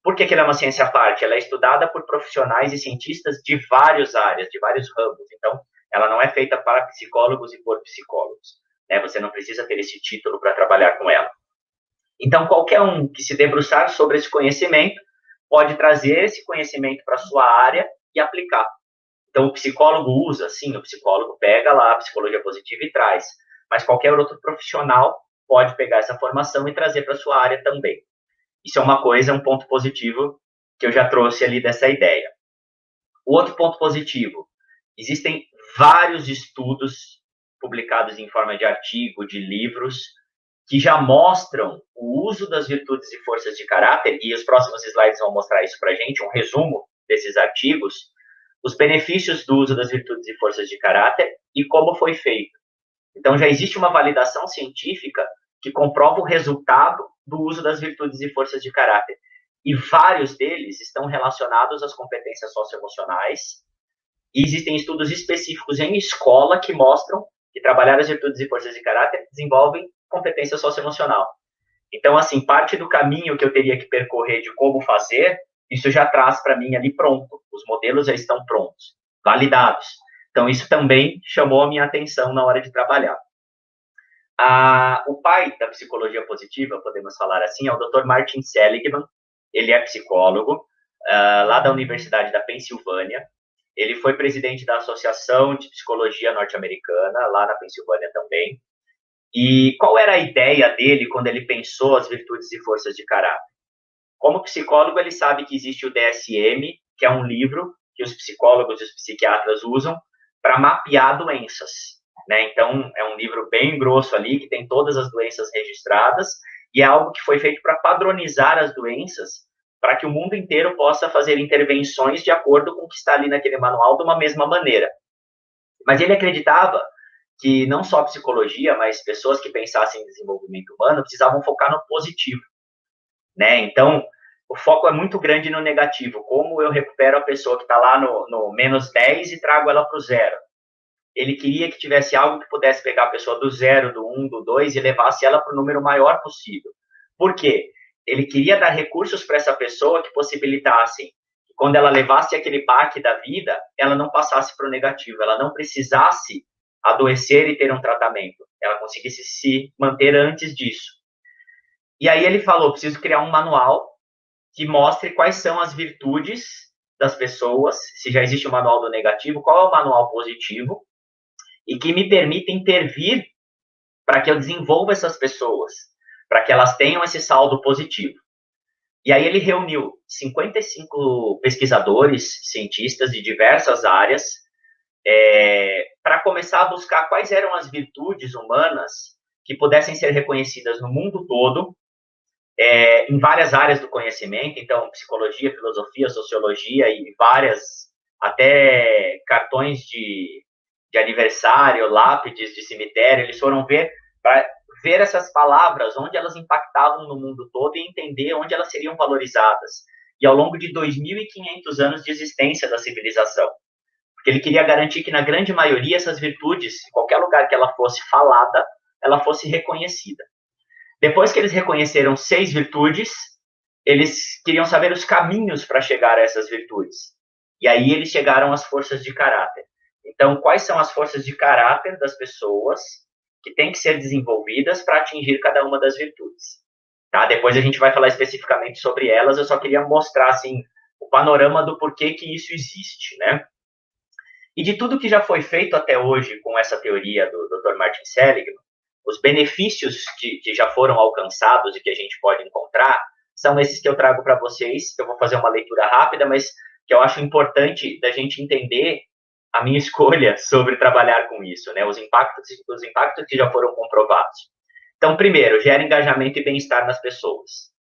Por que ela é uma ciência à parte? Ela é estudada por profissionais e cientistas de várias áreas, de vários ramos. Então, ela não é feita para psicólogos e por psicólogos. Né? Você não precisa ter esse título para trabalhar com ela. Então, qualquer um que se debruçar sobre esse conhecimento pode trazer esse conhecimento para a sua área e aplicar. Então, o psicólogo usa, sim, o psicólogo pega lá a psicologia positiva e traz, mas qualquer outro profissional pode pegar essa formação e trazer para a sua área também. Isso é uma coisa, um ponto positivo que eu já trouxe ali dessa ideia. O outro ponto positivo, existem vários estudos publicados em forma de artigo, de livros, que já mostram o uso das virtudes e forças de caráter, e os próximos slides vão mostrar isso para a gente, um resumo desses artigos, os benefícios do uso das virtudes e forças de caráter e como foi feito. Então, já existe uma validação científica que comprova o resultado do uso das virtudes e forças de caráter. E vários deles estão relacionados às competências socioemocionais, e existem estudos específicos em escola que mostram que trabalhar as virtudes e forças de caráter desenvolvem competência socioemocional. Então, assim, parte do caminho que eu teria que percorrer de como fazer, isso já traz para mim ali pronto. Os modelos já estão prontos, validados. Então, isso também chamou a minha atenção na hora de trabalhar. O pai da psicologia positiva, podemos falar assim, é o Dr. Martin Seligman. Ele é psicólogo, lá da Universidade da Pensilvânia. Ele foi presidente da Associação de Psicologia Norte-Americana, lá na Pensilvânia também. E qual era a ideia dele quando ele pensou as virtudes e forças de caráter? Como psicólogo, ele sabe que existe o DSM, que é um livro que os psicólogos e os psiquiatras usam para mapear doenças, né? Então, é um livro bem grosso ali, que tem todas as doenças registradas, e é algo que foi feito para padronizar as doenças, para que o mundo inteiro possa fazer intervenções de acordo com o que está ali naquele manual de uma mesma maneira. Mas ele acreditava que não só a psicologia, mas pessoas que pensassem em desenvolvimento humano precisavam focar no positivo, né? Então, o foco é muito grande no negativo. Como eu recupero a pessoa que está lá no menos 10 e trago ela para o zero? Ele queria que tivesse algo que pudesse pegar a pessoa do 0, do 1, do 2 e levasse ela para o número maior possível. Por quê? Ele queria dar recursos para essa pessoa que possibilitassem que, quando ela levasse aquele baque da vida, ela não passasse para o negativo, ela não precisasse adoecer e ter um tratamento, ela conseguisse se manter antes disso. E aí ele falou, preciso criar um manual que mostre quais são as virtudes das pessoas, se já existe um manual do negativo, qual é o manual positivo, e que me permita intervir para que eu desenvolva essas pessoas, para que elas tenham esse saldo positivo. E aí ele reuniu 55 pesquisadores, cientistas de diversas áreas, para começar a buscar quais eram as virtudes humanas que pudessem ser reconhecidas no mundo todo, em várias áreas do conhecimento, então psicologia, filosofia, sociologia e várias, até cartões de aniversário, lápides de cemitério, eles foram ver, para ver essas palavras, onde elas impactavam no mundo todo e entender onde elas seriam valorizadas. E ao longo de 2.500 anos de existência da civilização. Porque ele queria garantir que, na grande maioria, essas virtudes, em qualquer lugar que ela fosse falada, ela fosse reconhecida. Depois que eles reconheceram 6 virtudes, eles queriam saber os caminhos para chegar a essas virtudes. E aí eles chegaram às forças de caráter. Então, quais são as forças de caráter das pessoas que têm que ser desenvolvidas para atingir cada uma das virtudes? Tá? Depois a gente vai falar especificamente sobre elas, eu só queria mostrar assim, o panorama do porquê que isso existe, né? E de tudo que já foi feito até hoje com essa teoria do Dr. Martin Seligman, os benefícios que já foram alcançados e que a gente pode encontrar são esses que eu trago para vocês. Eu vou fazer uma leitura rápida, mas que eu acho importante da gente entender a minha escolha sobre trabalhar com isso, né? Os impactos que já foram comprovados. Então, primeiro, gera engajamento e bem-estar nas pessoas,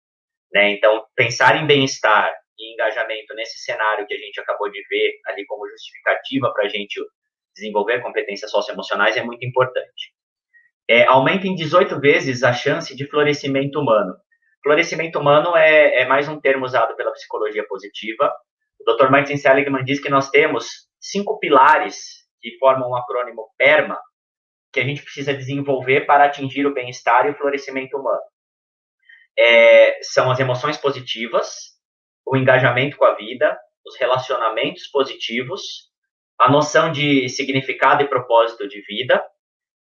né? Então, pensar em bem-estar e engajamento nesse cenário que a gente acabou de ver ali como justificativa para a gente desenvolver competências socioemocionais é muito importante. Aumenta em 18 vezes a chance de florescimento humano. Florescimento humano é mais um termo usado pela psicologia positiva. O Dr. Martin Seligman diz que nós temos 5 pilares que formam o acrônimo PERMA, que a gente precisa desenvolver para atingir o bem-estar e o florescimento humano. São as emoções positivas, o engajamento com a vida, os relacionamentos positivos, a noção de significado e propósito de vida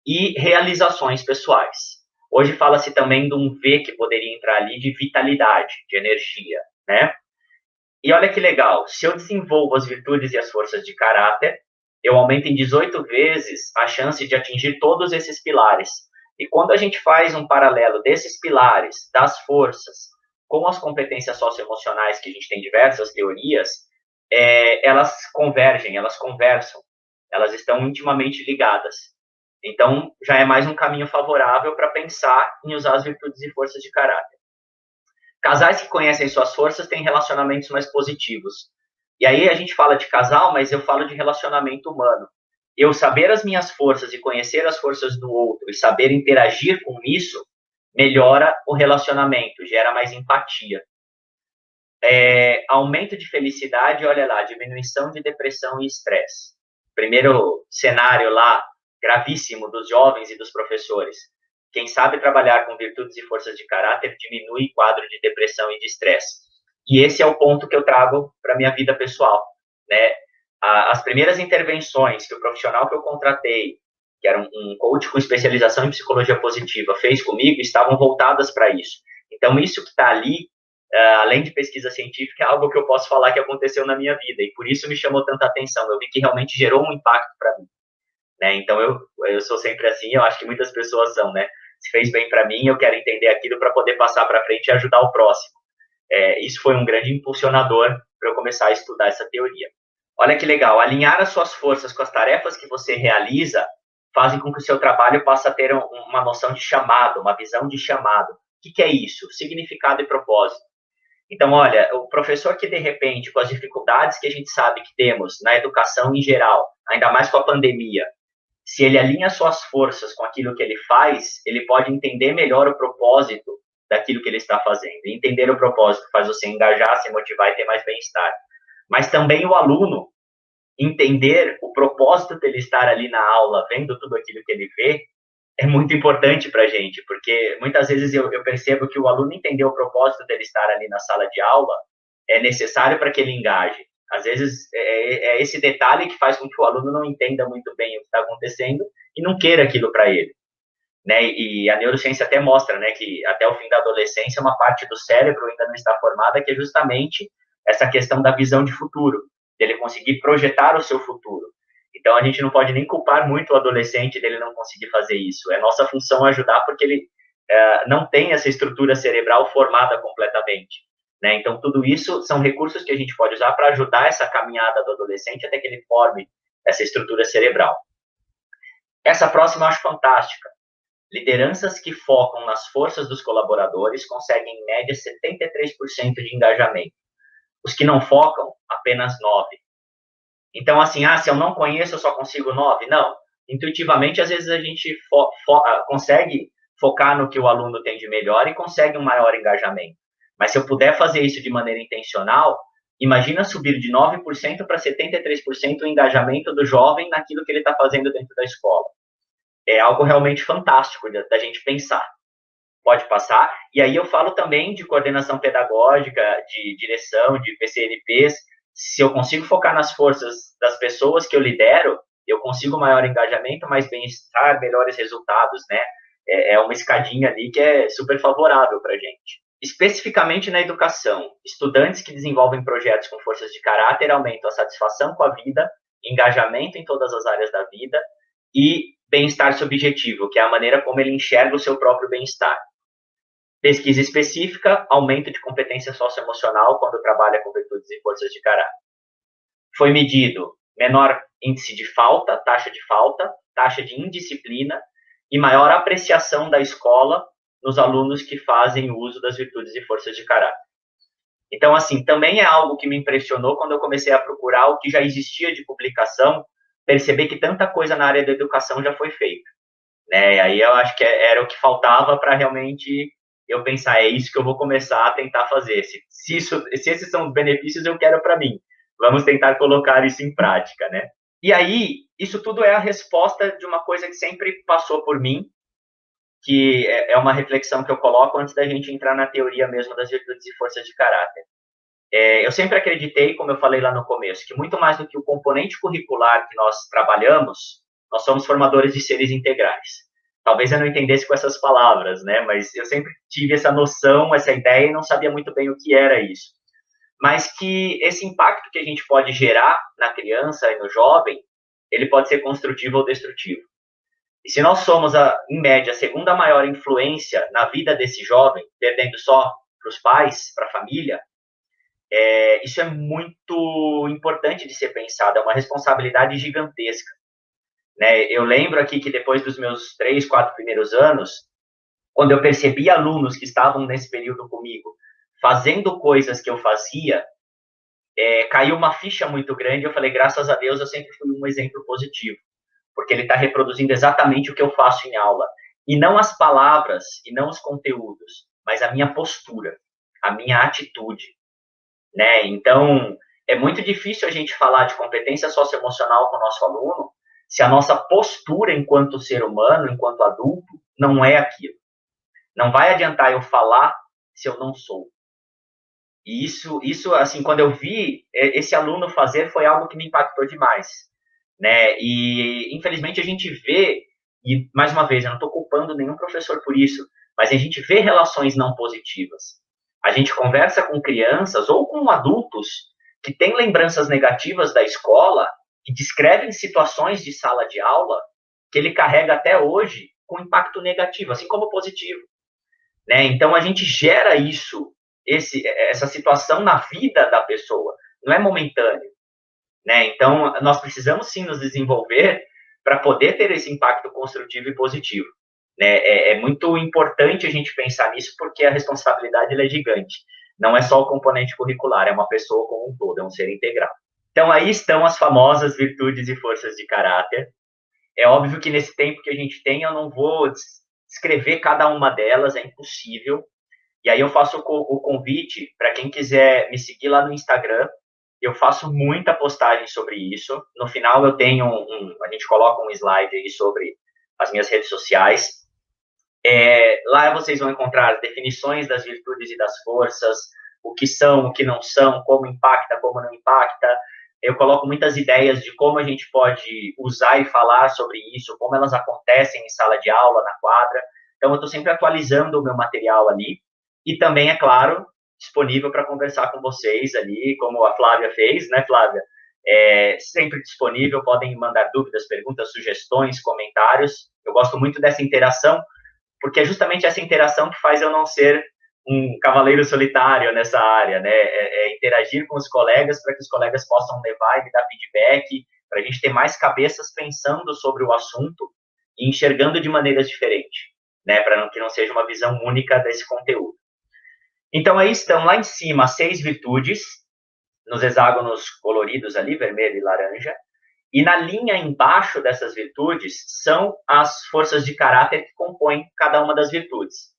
e realizações pessoais. Hoje fala-se também de um V que poderia entrar ali de vitalidade, de energia, né? E olha que legal, se eu desenvolvo as virtudes e as forças de caráter, eu aumento em 18 vezes a chance de atingir todos esses pilares. E quando a gente faz um paralelo desses pilares, das forças, com as competências socioemocionais, que a gente tem diversas teorias, elas convergem, elas conversam, elas estão intimamente ligadas. Então, já é mais um caminho favorável para pensar em usar as virtudes e forças de caráter. Casais que conhecem suas forças têm relacionamentos mais positivos. E aí a gente fala de casal, mas eu falo de relacionamento humano. Eu saber as minhas forças e conhecer as forças do outro e saber interagir com isso, melhora o relacionamento, gera mais empatia. Aumento de felicidade, olha lá, diminuição de depressão e estresse. Primeiro cenário lá, gravíssimo dos jovens e dos professores. Quem sabe trabalhar com virtudes e forças de caráter diminui o quadro de depressão e de estresse. E esse é o ponto que eu trago para a minha vida pessoal, né? As primeiras intervenções que o profissional que eu contratei, que era um coach com especialização em psicologia positiva, fez comigo, estavam voltadas para isso. Então, isso que está ali, além de pesquisa científica, é algo que eu posso falar que aconteceu na minha vida, e por isso me chamou tanta atenção. Eu vi que realmente gerou um impacto para mim. Né? Então, eu sou sempre assim, eu acho que muitas pessoas são, né? Se fez bem para mim, eu quero entender aquilo para poder passar para frente e ajudar o próximo. Isso foi um grande impulsionador para eu começar a estudar essa teoria. Olha que legal, alinhar as suas forças com as tarefas que você realiza fazem com que o seu trabalho passe a ter uma noção de chamado, uma visão de chamado. O que é isso? Significado e propósito. Então, olha, o professor que, de repente, com as dificuldades que a gente sabe que temos na educação em geral, ainda mais com a pandemia, se ele alinha suas forças com aquilo que ele faz, ele pode entender melhor o propósito daquilo que ele está fazendo. E entender o propósito faz você engajar, se motivar e ter mais bem-estar. Mas também o aluno entender o propósito dele estar ali na aula, vendo tudo aquilo que ele vê, é muito importante para a gente, porque muitas vezes eu percebo que o aluno entender o propósito dele estar ali na sala de aula é necessário para que ele engaje. Às vezes, é esse detalhe que faz com que o aluno não entenda muito bem o que está acontecendo e não queira aquilo para ele. Né? E a neurociência até mostra, né, que até o fim da adolescência, uma parte do cérebro ainda não está formada, que é justamente essa questão da visão de futuro, dele conseguir projetar o seu futuro. Então, a gente não pode nem culpar muito o adolescente dele não conseguir fazer isso. É nossa função ajudar, porque ele não tem essa estrutura cerebral formada completamente. Né? Então, tudo isso são recursos que a gente pode usar para ajudar essa caminhada do adolescente até que ele forme essa estrutura cerebral. Essa próxima eu acho fantástica. Lideranças que focam nas forças dos colaboradores conseguem, em média, 73% de engajamento. Os que não focam, apenas 9%. Então, assim, se eu não conheço, eu só consigo 9%? Não. Intuitivamente, às vezes, a gente consegue focar no que o aluno tem de melhor e consegue um maior engajamento. Mas se eu puder fazer isso de maneira intencional, imagina subir de 9% para 73% o engajamento do jovem naquilo que ele está fazendo dentro da escola. É algo realmente fantástico da gente pensar. Pode passar. E aí eu falo também de coordenação pedagógica, de direção, de PCNPs. Se eu consigo focar nas forças das pessoas que eu lidero, eu consigo maior engajamento, mais bem-estar, melhores resultados, né? É uma escadinha ali que é super favorável para a gente. Especificamente na educação, estudantes que desenvolvem projetos com forças de caráter aumentam a satisfação com a vida, engajamento em todas as áreas da vida e bem-estar subjetivo, que é a maneira como ele enxerga o seu próprio bem-estar. Pesquisa específica, aumento de competência socioemocional quando trabalha com virtudes e forças de caráter. Foi medido menor índice de falta, taxa de indisciplina e maior apreciação da escola nos alunos que fazem uso das virtudes e forças de caráter. Então, assim, também é algo que me impressionou quando eu comecei a procurar o que já existia de publicação, perceber que tanta coisa na área da educação já foi feita. Né? Aí eu acho que era o que faltava para realmente eu pensar, é isso que eu vou começar a tentar fazer. Se esses são os benefícios, eu quero para mim. Vamos tentar colocar isso em prática, né? E aí, isso tudo é a resposta de uma coisa que sempre passou por mim, que é uma reflexão que eu coloco antes da gente entrar na teoria mesmo das virtudes e forças de caráter. Eu sempre acreditei, como eu falei lá no começo, que muito mais do que o componente curricular que nós trabalhamos, nós somos formadores de seres integrais. Talvez eu não entendesse com essas palavras, né? Mas eu sempre tive essa noção, essa ideia e não sabia muito bem o que era isso. mas que esse impacto que a gente pode gerar na criança e no jovem, ele pode ser construtivo ou destrutivo. E se nós somos, em média, a segunda maior influência na vida desse jovem, perdendo só para os pais, para a família, isso é muito importante de ser pensado, é uma responsabilidade gigantesca. Né? Eu lembro aqui que depois dos meus 3, 4 primeiros anos, quando eu percebi alunos que estavam nesse período comigo, fazendo coisas que eu fazia, caiu uma ficha muito grande. Eu falei, graças a Deus, eu sempre fui um exemplo positivo, porque ele está reproduzindo exatamente o que eu faço em aula. E não as palavras, e não os conteúdos, mas a minha postura, a minha atitude. Né? Então, é muito difícil a gente falar de competência socioemocional com o nosso aluno se a nossa postura enquanto ser humano, enquanto adulto, não é aquilo. Não vai adiantar eu falar se eu não sou. E isso, assim, quando eu vi esse aluno fazer, foi algo que me impactou demais. Né? E, infelizmente, a gente vê, e, mais uma vez, eu não estou culpando nenhum professor por isso, mas a gente vê relações não positivas. A gente conversa com crianças ou com adultos que têm lembranças negativas da escola e descrevem situações de sala de aula que ele carrega até hoje com impacto negativo, assim como positivo. Né? Então, a gente gera essa situação na vida da pessoa, não é momentâneo. Né? Então, nós precisamos sim nos desenvolver para poder ter esse impacto construtivo e positivo. Né? É muito importante a gente pensar nisso, porque a responsabilidade é gigante. Não é só o componente curricular, é uma pessoa como um todo, é um ser integral. Então, aí estão as famosas virtudes e forças de caráter. É óbvio que nesse tempo que a gente tem, eu não vou descrever cada uma delas, é impossível. E aí eu faço o convite para quem quiser me seguir lá no Instagram. Eu faço muita postagem sobre isso. No final eu tenho a gente coloca um slide aí sobre as minhas redes sociais. Lá vocês vão encontrar as definições das virtudes e das forças, o que são, o que não são, como impacta, como não impacta. Eu coloco muitas ideias de como a gente pode usar e falar sobre isso, como elas acontecem em sala de aula, na quadra. Então, eu estou sempre atualizando o meu material ali. E também, é claro, disponível para conversar com vocês ali, como a Flávia fez, né, Flávia? Sempre disponível, podem mandar dúvidas, perguntas, sugestões, comentários. Eu gosto muito dessa interação, porque é justamente essa interação que faz eu não ser um cavaleiro solitário nessa área, né? Interagir com os colegas para que os colegas possam levar e me dar feedback, para a gente ter mais cabeças pensando sobre o assunto e enxergando de maneiras diferentes, né? Para que não seja uma visão única desse conteúdo. Então, aí estão lá em cima 6 virtudes, nos hexágonos coloridos ali, vermelho e laranja, e na linha embaixo dessas virtudes são as forças de caráter que compõem cada uma das virtudes.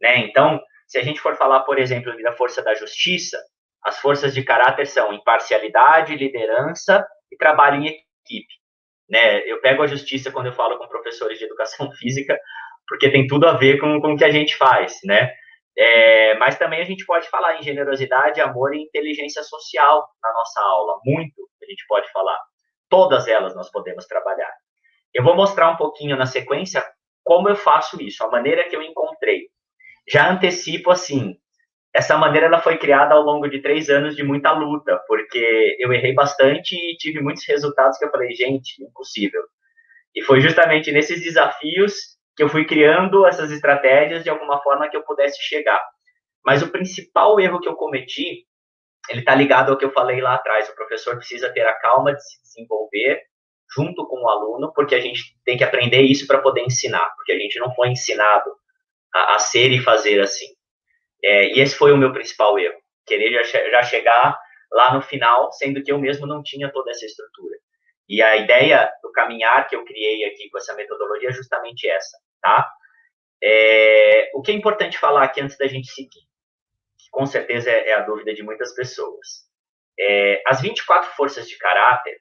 Né? Então, se a gente for falar, por exemplo, da força da justiça, as forças de caráter são imparcialidade, liderança e trabalho em equipe. Né? Eu pego a justiça quando eu falo com professores de educação física, porque tem tudo a ver com o que a gente faz, né? Mas também a gente pode falar em generosidade, amor e inteligência social na nossa aula. Muito a gente pode falar. Todas elas nós podemos trabalhar. Eu vou mostrar um pouquinho na sequência como eu faço isso, a maneira que eu encontrei. Já antecipo, assim, essa maneira ela foi criada ao longo de 3 anos de muita luta, porque eu errei bastante e tive muitos resultados que eu falei, gente, impossível. E foi justamente nesses desafios que eu fui criando essas estratégias de alguma forma que eu pudesse chegar. Mas o principal erro que eu cometi, ele está ligado ao que eu falei lá atrás. O professor precisa ter a calma de se desenvolver junto com o aluno, porque a gente tem que aprender isso para poder ensinar, porque a gente não foi ensinado a ser e fazer assim. E esse foi o meu principal erro, querer já chegar lá no final, sendo que eu mesmo não tinha toda essa estrutura. E a ideia do caminhar que eu criei aqui com essa metodologia é justamente essa, tá? O que é importante falar aqui antes da gente seguir, que com certeza é a dúvida de muitas pessoas. As 24 forças de caráter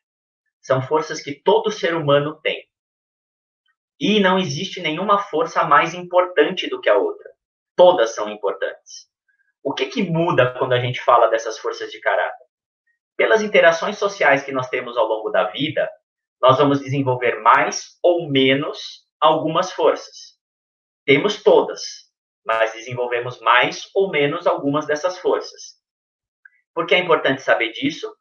são forças que todo ser humano tem. E não existe nenhuma força mais importante do que a outra. Todas são importantes. O que muda quando a gente fala dessas forças de caráter? Pelas interações sociais que nós temos ao longo da vida, nós vamos desenvolver mais ou menos algumas forças. Temos todas, mas desenvolvemos mais ou menos algumas dessas forças. Por que é importante saber disso?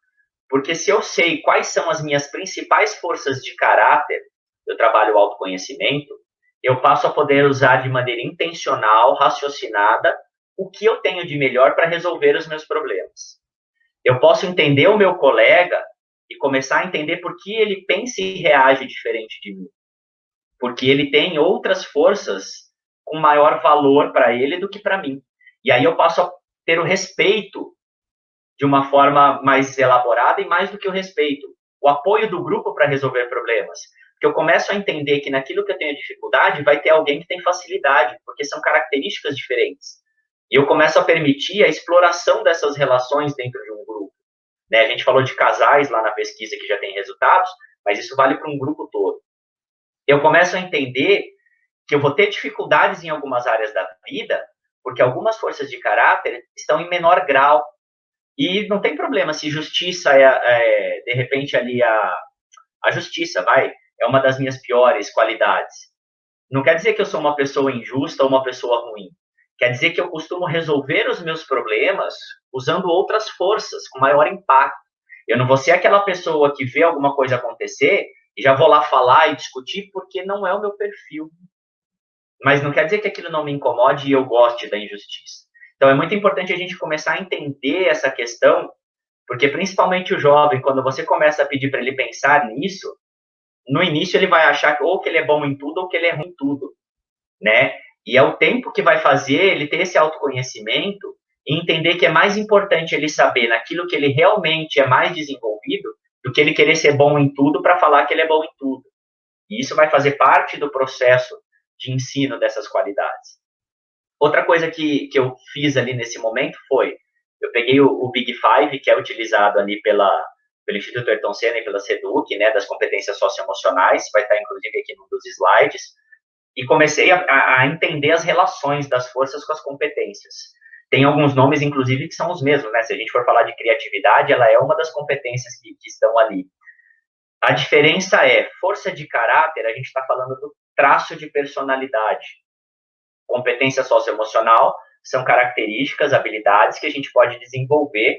Porque se eu sei quais são as minhas principais forças de caráter, eu trabalho o autoconhecimento, eu passo a poder usar de maneira intencional, raciocinada, o que eu tenho de melhor para resolver os meus problemas. Eu posso entender o meu colega e começar a entender por que ele pensa e reage diferente de mim. Porque ele tem outras forças com maior valor para ele do que para mim. E aí eu passo a ter o respeito de uma forma mais elaborada e mais do que o respeito, o apoio do grupo para resolver problemas. Porque eu começo a entender que naquilo que eu tenho dificuldade vai ter alguém que tem facilidade, porque são características diferentes. E eu começo a permitir a exploração dessas relações dentro de um grupo. Né? A gente falou de casais lá na pesquisa que já tem resultados, mas isso vale para um grupo todo. Eu começo a entender que eu vou ter dificuldades em algumas áreas da vida, porque algumas forças de caráter estão em menor grau. E não tem problema se justiça de repente, ali a justiça, é uma das minhas piores qualidades. Não quer dizer que eu sou uma pessoa injusta ou uma pessoa ruim. Quer dizer que eu costumo resolver os meus problemas usando outras forças, com maior impacto. Eu não vou ser aquela pessoa que vê alguma coisa acontecer e já vou lá falar e discutir porque não é o meu perfil. Mas não quer dizer que aquilo não me incomode e eu goste da injustiça. Então, é muito importante a gente começar a entender essa questão, porque principalmente o jovem, quando você começa a pedir para ele pensar nisso, no início ele vai achar que ou que ele é bom em tudo ou que ele é ruim em tudo, né? E é o tempo que vai fazer ele ter esse autoconhecimento e entender que é mais importante ele saber naquilo que ele realmente é mais desenvolvido do que ele querer ser bom em tudo para falar que ele é bom em tudo. E isso vai fazer parte do processo de ensino dessas qualidades. Outra coisa que eu fiz ali nesse momento foi, eu peguei o Big Five, que é utilizado ali pelo Instituto Ayrton Senna e pela SEDUC, né, das competências socioemocionais, vai estar inclusive aqui num dos slides, e comecei a entender as relações das forças com as competências. Tem alguns nomes, inclusive, que são os mesmos, né? Se a gente for falar de criatividade, ela é uma das competências que estão ali. A diferença é, força de caráter, a gente está falando do traço de personalidade. Competência socioemocional são características, habilidades que a gente pode desenvolver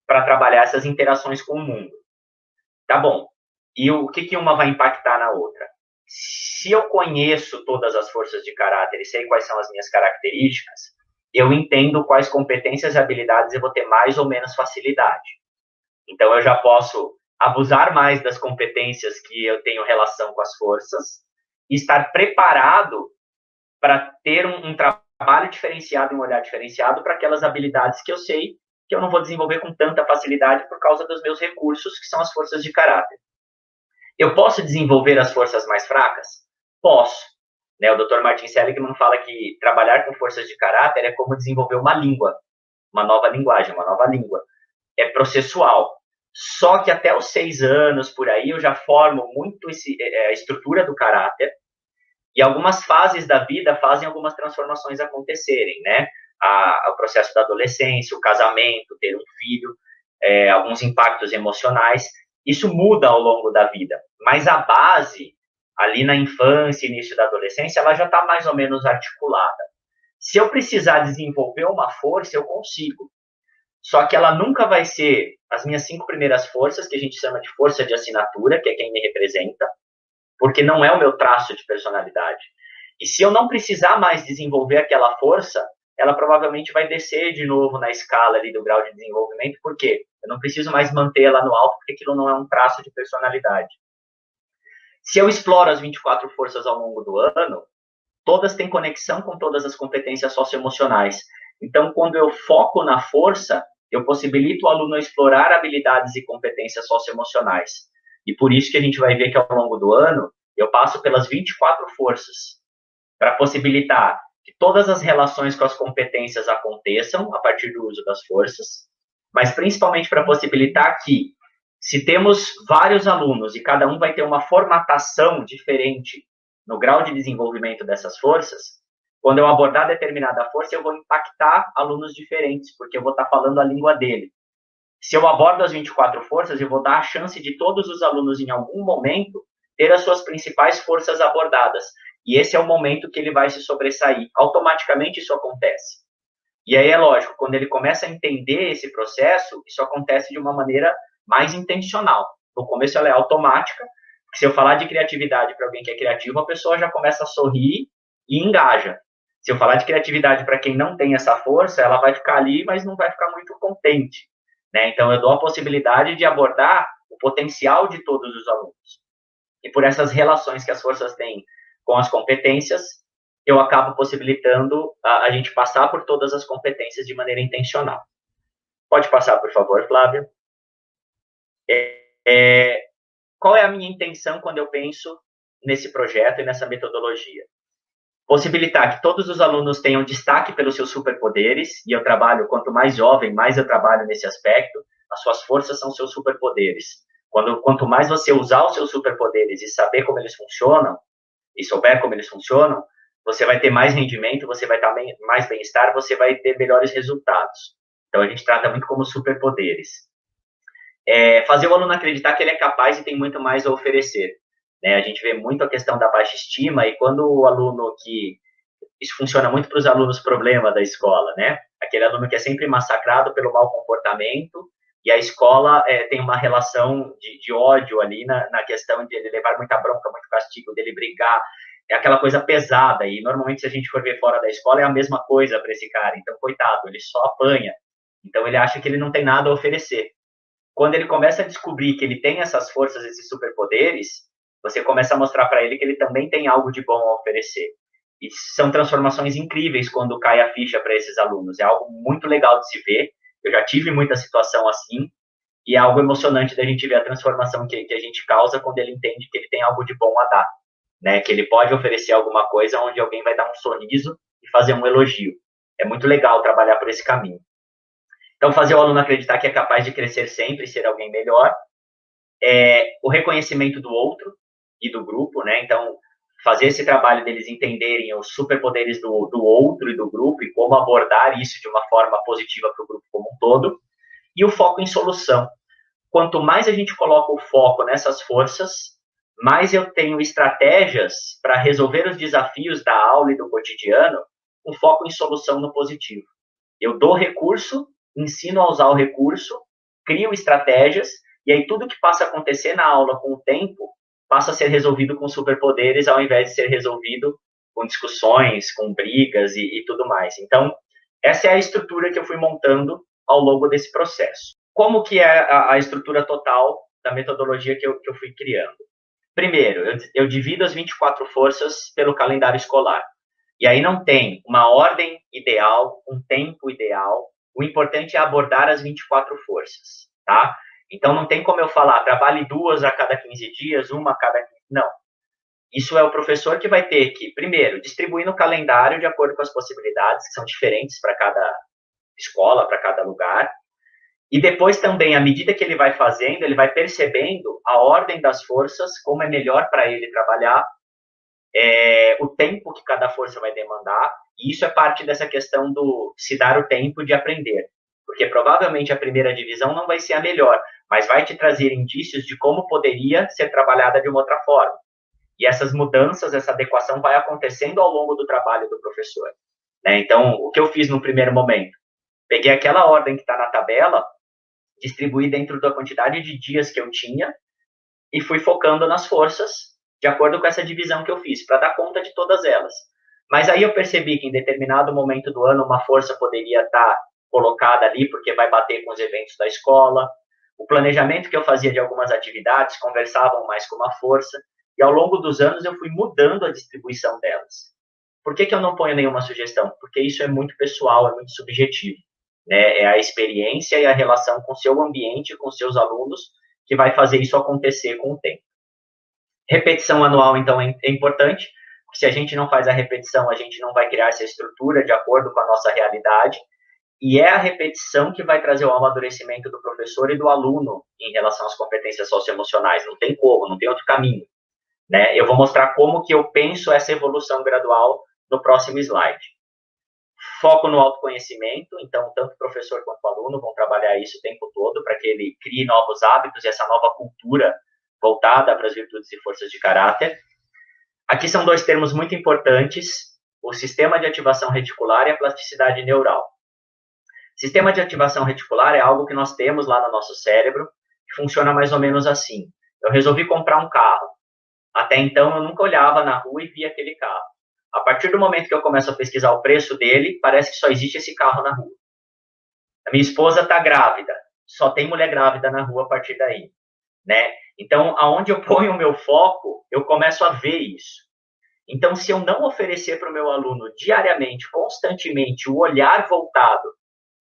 para trabalhar essas interações com o mundo. Tá bom. E o que uma vai impactar na outra? Se eu conheço todas as forças de caráter e sei quais são as minhas características, eu entendo quais competências e habilidades eu vou ter mais ou menos facilidade. Então, eu já posso abusar mais das competências que eu tenho relação com as forças e estar preparado para ter um trabalho diferenciado, um olhar diferenciado para aquelas habilidades que eu sei que eu não vou desenvolver com tanta facilidade por causa dos meus recursos, que são as forças de caráter. Eu posso desenvolver as forças mais fracas? Posso. Né? O Dr. Martin Seligman fala que trabalhar com forças de caráter é como desenvolver uma língua, uma nova linguagem, uma nova língua. É processual. Só que até os 6 anos, por aí, eu já formo muito a estrutura do caráter, e algumas fases da vida fazem algumas transformações acontecerem, né? O processo da adolescência, o casamento, ter um filho, alguns impactos emocionais, isso muda ao longo da vida. Mas a base, ali na infância, início da adolescência, ela já está mais ou menos articulada. Se eu precisar desenvolver uma força, eu consigo. Só que ela nunca vai ser as minhas 5 primeiras forças, que a gente chama de força de assinatura, que é quem me representa, porque não é o meu traço de personalidade. E se eu não precisar mais desenvolver aquela força, ela provavelmente vai descer de novo na escala ali do grau de desenvolvimento, por quê? Eu não preciso mais manter ela no alto, porque aquilo não é um traço de personalidade. Se eu exploro as 24 forças ao longo do ano, todas têm conexão com todas as competências socioemocionais. Então, quando eu foco na força, eu possibilito o aluno explorar habilidades e competências socioemocionais. E por isso que a gente vai ver que ao longo do ano, eu passo pelas 24 forças, para possibilitar que todas as relações com as competências aconteçam a partir do uso das forças, mas principalmente para possibilitar que, se temos vários alunos e cada um vai ter uma formatação diferente no grau de desenvolvimento dessas forças, quando eu abordar determinada força, eu vou impactar alunos diferentes, porque eu vou estar falando a língua dele. Se eu abordo as 24 forças, eu vou dar a chance de todos os alunos, em algum momento, ter as suas principais forças abordadas. E esse é o momento que ele vai se sobressair. Automaticamente isso acontece. E aí é lógico, quando ele começa a entender esse processo, isso acontece de uma maneira mais intencional. No começo ela é automática, porque se eu falar de criatividade para alguém que é criativo, a pessoa já começa a sorrir e engaja. Se eu falar de criatividade para quem não tem essa força, ela vai ficar ali, mas não vai ficar muito contente, né? Então eu dou a possibilidade de abordar o potencial de todos os alunos. E por essas relações que as forças têm com as competências, eu acabo possibilitando a gente passar por todas as competências de maneira intencional. Pode passar, por favor, Flávia. Qual é a minha intenção quando eu penso nesse projeto e nessa metodologia? Possibilitar que todos os alunos tenham destaque pelos seus superpoderes, e eu trabalho, quanto mais jovem, mais eu trabalho nesse aspecto, as suas forças são seus superpoderes. Quanto mais você usar os seus superpoderes e saber como eles funcionam, e souber como eles funcionam, você vai ter mais rendimento, você vai ter mais bem-estar, você vai ter melhores resultados. Então, a gente trata muito como superpoderes. Fazer o aluno acreditar que ele é capaz e tem muito mais a oferecer. Né? A gente vê muito a questão da baixa estima, e quando o aluno isso funciona muito para os alunos problema da escola, né? Aquele aluno que é sempre massacrado pelo mau comportamento, e a escola tem uma relação de ódio ali na questão de ele levar muita bronca, muito castigo, dele brigar, é aquela coisa pesada, e normalmente se a gente for ver fora da escola é a mesma coisa para esse cara, então coitado, ele só apanha, então ele acha que ele não tem nada a oferecer. Quando ele começa a descobrir que ele tem essas forças, esses superpoderes, você começa a mostrar para ele que ele também tem algo de bom a oferecer. E são transformações incríveis quando cai a ficha para esses alunos. É algo muito legal de se ver. Eu já tive muita situação assim, e é algo emocionante da gente ver a transformação que a gente causa quando ele entende que ele tem algo de bom a dar, né? Que ele pode oferecer alguma coisa onde alguém vai dar um sorriso e fazer um elogio. É muito legal trabalhar por esse caminho. Então, fazer o aluno acreditar que é capaz de crescer sempre e ser alguém melhor. O reconhecimento do outro e do grupo, né? Então, fazer esse trabalho deles entenderem os superpoderes do outro e do grupo e como abordar isso de uma forma positiva para o grupo como um todo. E o foco em solução. Quanto mais a gente coloca o foco nessas forças, mais eu tenho estratégias para resolver os desafios da aula e do cotidiano com foco em solução no positivo. Eu dou recurso, ensino a usar o recurso, crio estratégias, e aí tudo que passa a acontecer na aula com o tempo passa a ser resolvido com superpoderes, ao invés de ser resolvido com discussões, com brigas e tudo mais. Então, essa é a estrutura que eu fui montando ao longo desse processo. Como que é a estrutura total da metodologia que eu fui criando? Primeiro, eu divido as 24 forças pelo calendário escolar. E aí não tem uma ordem ideal, um tempo ideal. O importante é abordar as 24 forças, tá? Então, não tem como eu falar, trabalhe 2 a cada 15 dias, 1 a cada 15... Não. Isso é o professor que vai ter que, primeiro, distribuir no calendário de acordo com as possibilidades, que são diferentes para cada escola, para cada lugar. E depois também, à medida que ele vai fazendo, ele vai percebendo a ordem das forças, como é melhor para ele trabalhar, o tempo que cada força vai demandar, e isso é parte dessa questão do se dar o tempo de aprender. Porque provavelmente a primeira divisão não vai ser a melhor, mas vai te trazer indícios de como poderia ser trabalhada de uma outra forma. E essas mudanças, essa adequação vai acontecendo ao longo do trabalho do professor. Né? Então, o que eu fiz no primeiro momento? Peguei aquela ordem que está na tabela, distribuí dentro da quantidade de dias que eu tinha e fui focando nas forças de acordo com essa divisão que eu fiz, para dar conta de todas elas. Mas aí eu percebi que em determinado momento do ano uma força poderia estar colocada ali porque vai bater com os eventos da escola. O planejamento que eu fazia de algumas atividades conversavam mais com uma força, e ao longo dos anos eu fui mudando a distribuição delas. Por que eu não ponho nenhuma sugestão? Porque isso é muito pessoal, é muito subjetivo. Né? É a experiência e a relação com o seu ambiente, com os seus alunos, que vai fazer isso acontecer com o tempo. Repetição anual, então, é importante, porque se a gente não faz a repetição, a gente não vai criar essa estrutura de acordo com a nossa realidade, e é a repetição que vai trazer o amadurecimento do professor e do aluno em relação às competências socioemocionais. Não tem como, não tem outro caminho. Né? Eu vou mostrar como que eu penso essa evolução gradual no próximo slide. Foco no autoconhecimento, então tanto o professor quanto o aluno vão trabalhar isso o tempo todo para que ele crie novos hábitos e essa nova cultura voltada para as virtudes e forças de caráter. Aqui são 2 termos muito importantes, o sistema de ativação reticular e a plasticidade neural. Sistema de ativação reticular é algo que nós temos lá no nosso cérebro, que funciona mais ou menos assim. Eu resolvi comprar um carro. Até então, eu nunca olhava na rua e via aquele carro. A partir do momento que eu começo a pesquisar o preço dele, parece que só existe esse carro na rua. A minha esposa está grávida. Só tem mulher grávida na rua a partir daí, né? Então, aonde eu ponho o meu foco, eu começo a ver isso. Então, se eu não oferecer para o meu aluno diariamente, constantemente, o olhar voltado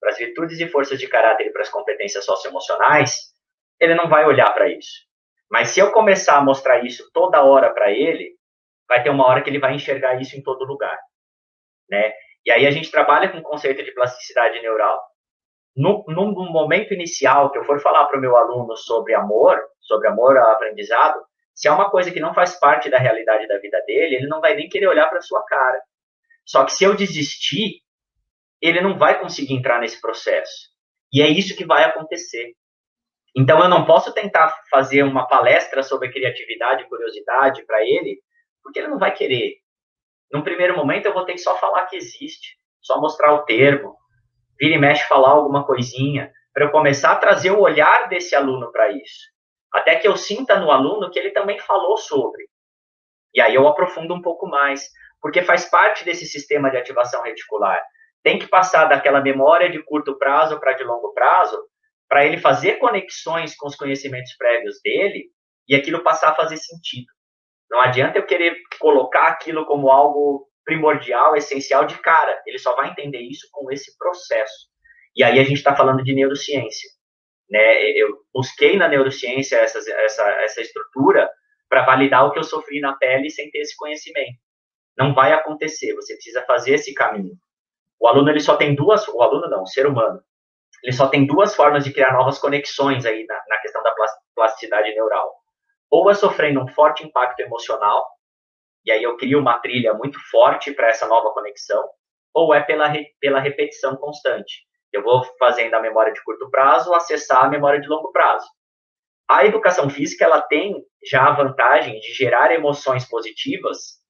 para as virtudes e forças de caráter e para as competências socioemocionais, ele não vai olhar para isso. Mas se eu começar a mostrar isso toda hora para ele, vai ter uma hora que ele vai enxergar isso em todo lugar, né? E aí a gente trabalha com o conceito de plasticidade neural. No momento inicial que eu for falar para o meu aluno sobre amor ao aprendizado, se é uma coisa que não faz parte da realidade da vida dele, ele não vai nem querer olhar para a sua cara. Só que se eu desistir, ele não vai conseguir entrar nesse processo. E é isso que vai acontecer. Então, eu não posso tentar fazer uma palestra sobre criatividade e curiosidade para ele, porque ele não vai querer. Num primeiro momento, eu vou ter que só falar que existe, só mostrar o termo, vira e mexe falar alguma coisinha, para eu começar a trazer o olhar desse aluno para isso. Até que eu sinta no aluno que ele também falou sobre. E aí eu aprofundo um pouco mais, porque faz parte desse sistema de ativação reticular. Tem que passar daquela memória de curto prazo para de longo prazo, para ele fazer conexões com os conhecimentos prévios dele e aquilo passar a fazer sentido. Não adianta eu querer colocar aquilo como algo primordial, essencial de cara. Ele só vai entender isso com esse processo. E aí a gente está falando de neurociência, né? Eu busquei na neurociência essa estrutura para validar o que eu sofri na pele sem ter esse conhecimento. Não vai acontecer, você precisa fazer esse caminho. O aluno, ele só tem o ser humano, ele só tem duas formas de criar novas conexões aí na questão da plasticidade neural. Ou é sofrendo um forte impacto emocional, e aí eu crio uma trilha muito forte para essa nova conexão, ou é pela repetição constante. Eu vou fazendo a memória de curto prazo, acessar a memória de longo prazo. A educação física, ela tem já a vantagem de gerar emoções positivas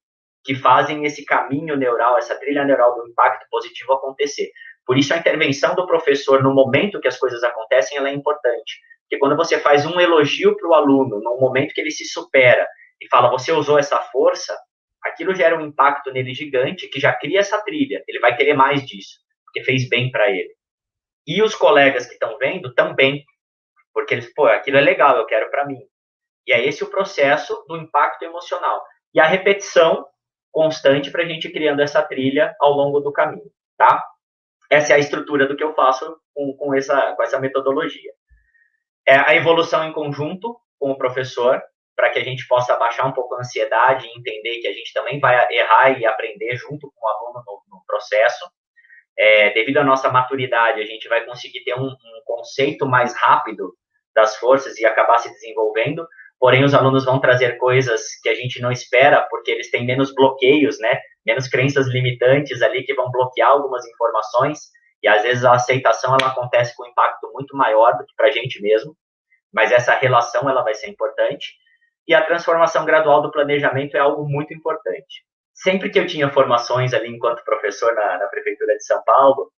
que fazem esse caminho neural, essa trilha neural do impacto positivo acontecer. Por isso, a intervenção do professor no momento que as coisas acontecem, ela é importante. Porque quando você faz um elogio para o aluno, no momento que ele se supera, e fala, você usou essa força, aquilo gera um impacto nele gigante, que já cria essa trilha. Ele vai querer mais disso, porque fez bem para ele. E os colegas que estão vendo também, porque eles, aquilo é legal, eu quero para mim. E é esse o processo do impacto emocional. E a repetição constante para a gente ir criando essa trilha ao longo do caminho, tá? Essa é a estrutura do que eu faço com essa metodologia. É a evolução em conjunto com o professor, para que a gente possa baixar um pouco a ansiedade e entender que a gente também vai errar e aprender junto com o aluno no processo. Devido à nossa maturidade, a gente vai conseguir ter um conceito mais rápido das forças e acabar se desenvolvendo, porém os alunos vão trazer coisas que a gente não espera, porque eles têm menos bloqueios, né? Menos crenças limitantes ali que vão bloquear algumas informações, e às vezes a aceitação ela acontece com um impacto muito maior do que para a gente mesmo, mas essa relação ela vai ser importante, e a transformação gradual do planejamento é algo muito importante. Sempre que eu tinha formações ali enquanto professor na Prefeitura de São Paulo,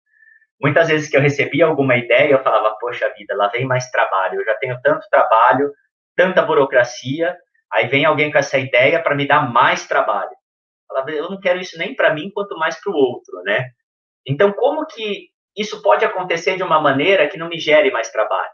muitas vezes que eu recebia alguma ideia, eu falava, poxa vida, lá vem mais trabalho, eu já tenho tanto trabalho, tanta burocracia, aí vem alguém com essa ideia para me dar mais trabalho. Eu falava, eu não quero isso nem para mim, quanto mais para o outro, né? Então, como que isso pode acontecer de uma maneira que não me gere mais trabalho?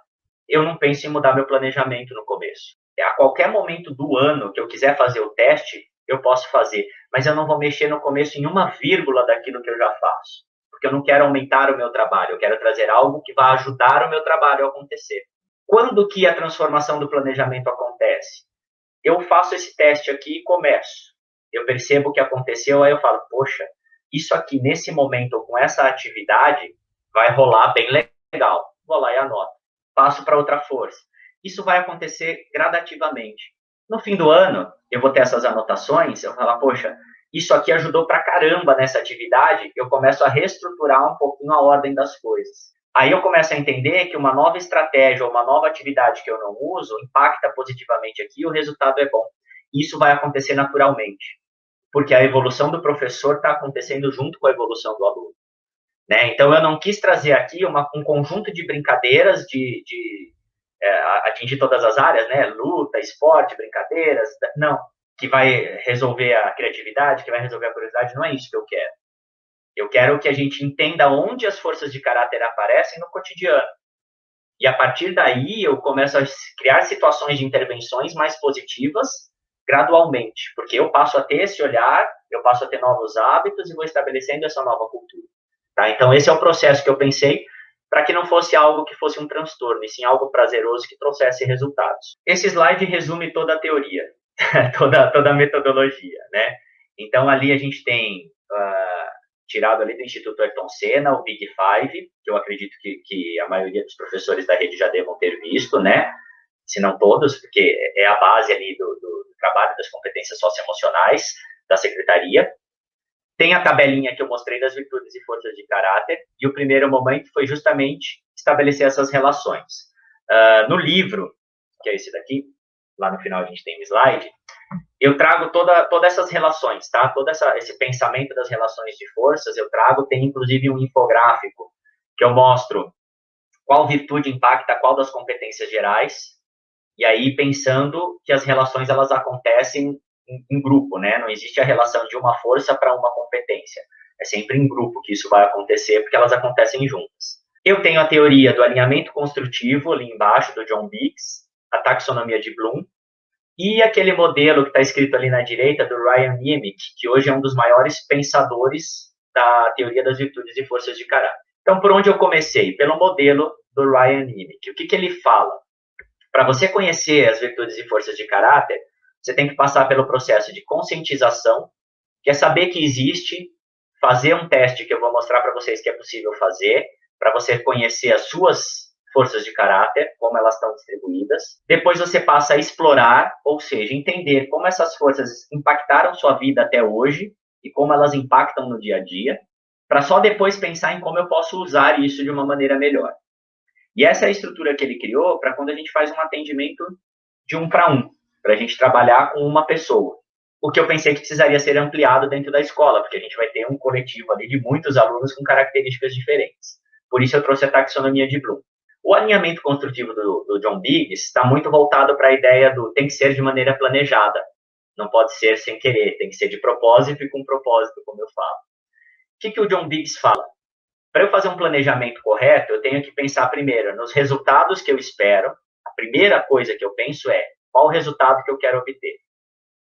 Eu não penso em mudar meu planejamento no começo. A qualquer momento do ano que eu quiser fazer o teste, eu posso fazer, mas eu não vou mexer no começo em uma vírgula daquilo que eu já faço, porque eu não quero aumentar o meu trabalho, eu quero trazer algo que vai ajudar o meu trabalho a acontecer. Quando que a transformação do planejamento acontece? Eu faço esse teste aqui e começo. Eu percebo o que aconteceu, aí eu falo, poxa, isso aqui nesse momento, com essa atividade, vai rolar bem legal. Vou lá e anoto. Passo para outra força. Isso vai acontecer gradativamente. No fim do ano, eu vou ter essas anotações, eu vou falar, poxa, isso aqui ajudou pra caramba nessa atividade, eu começo a reestruturar um pouquinho a ordem das coisas. Aí eu começo a entender que uma nova estratégia ou uma nova atividade que eu não uso impacta positivamente aqui e o resultado é bom. Isso vai acontecer naturalmente, porque a evolução do professor está acontecendo junto com a evolução do aluno. né? Então, eu não quis trazer aqui um conjunto de brincadeiras de atingir todas as áreas, né? Luta, esporte, brincadeiras, não. Que vai resolver a criatividade, que vai resolver a curiosidade, não é isso que eu quero. Eu quero que a gente entenda onde as forças de caráter aparecem no cotidiano. E a partir daí eu começo a criar situações de intervenções mais positivas gradualmente, porque eu passo a ter esse olhar, eu passo a ter novos hábitos e vou estabelecendo essa nova cultura. Tá? Então esse é o processo que eu pensei para que não fosse algo que fosse um transtorno, e sim algo prazeroso que trouxesse resultados. Esse slide resume toda a teoria, toda a metodologia, né? Então ali a gente tem tirado ali do Instituto Ayrton Senna, o Big Five, que eu acredito que a maioria dos professores da rede já devam ter visto, né? Se não todos, porque é a base ali do trabalho das competências socioemocionais da secretaria. Tem a tabelinha que eu mostrei das virtudes e forças de caráter, e o primeiro momento foi justamente estabelecer essas relações. No livro, que é esse daqui, lá no final a gente tem um slide, eu trago todas essas relações, tá? Todo esse pensamento das relações de forças, eu trago, tem inclusive um infográfico que eu mostro qual virtude impacta qual das competências gerais, e aí pensando que as relações elas acontecem em grupo, né? Não existe a relação de uma força para uma competência. É sempre em grupo que isso vai acontecer, porque elas acontecem juntas. Eu tenho a teoria do alinhamento construtivo, ali embaixo, do John Biggs, a taxonomia de Bloom, e aquele modelo que está escrito ali na direita, do Ryan Niemiec, que hoje é um dos maiores pensadores da teoria das virtudes e forças de caráter. Então, por onde eu comecei? Pelo modelo do Ryan Niemiec. O que ele fala? Para você conhecer as virtudes e forças de caráter, você tem que passar pelo processo de conscientização, que é saber que existe, fazer um teste que eu vou mostrar para vocês que é possível fazer, para você conhecer as suas forças de caráter, como elas estão distribuídas. Depois você passa a explorar, ou seja, entender como essas forças impactaram sua vida até hoje e como elas impactam no dia a dia, para só depois pensar em como eu posso usar isso de uma maneira melhor. E essa é a estrutura que ele criou para quando a gente faz um atendimento de 1 para 1, para a gente trabalhar com uma pessoa. O que eu pensei que precisaria ser ampliado dentro da escola, porque a gente vai ter um coletivo ali de muitos alunos com características diferentes. Por isso eu trouxe a taxonomia de Bloom. O alinhamento construtivo do John Biggs está muito voltado para a ideia do tem que ser de maneira planejada. Não pode ser sem querer, tem que ser de propósito e com propósito, como eu falo. O que o John Biggs fala? Para eu fazer um planejamento correto, eu tenho que pensar primeiro nos resultados que eu espero. A primeira coisa que eu penso é qual o resultado que eu quero obter.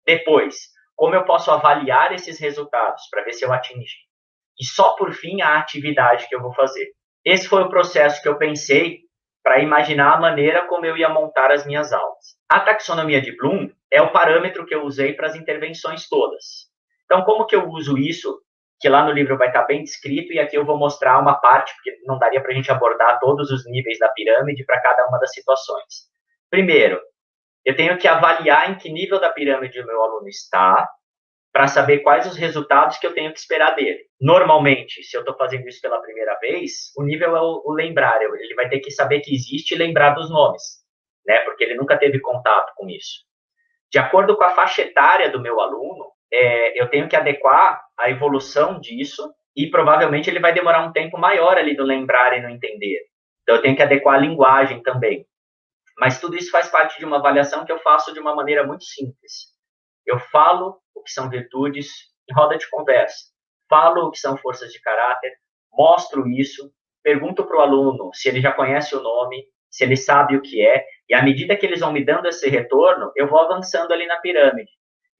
Depois, como eu posso avaliar esses resultados para ver se eu atingi. E só por fim, a atividade que eu vou fazer. Esse foi o processo que eu pensei para imaginar a maneira como eu ia montar as minhas aulas. A taxonomia de Bloom é o parâmetro que eu usei para as intervenções todas. Então, como que eu uso isso? Que lá no livro vai estar bem descrito, e aqui eu vou mostrar uma parte, porque não daria para a gente abordar todos os níveis da pirâmide para cada uma das situações. Primeiro, eu tenho que avaliar em que nível da pirâmide o meu aluno está, para saber quais os resultados que eu tenho que esperar dele. Normalmente, se eu estou fazendo isso pela primeira vez, o nível é o lembrar, ele vai ter que saber que existe e lembrar dos nomes, né? Porque ele nunca teve contato com isso. De acordo com a faixa etária do meu aluno, eu tenho que adequar a evolução disso, e provavelmente ele vai demorar um tempo maior ali no lembrar e no entender. Então, eu tenho que adequar a linguagem também. Mas tudo isso faz parte de uma avaliação que eu faço de uma maneira muito simples. Eu falo o que são virtudes em roda de conversa. Falo o que são forças de caráter, mostro isso, pergunto para o aluno se ele já conhece o nome, se ele sabe o que é, e à medida que eles vão me dando esse retorno, eu vou avançando ali na pirâmide.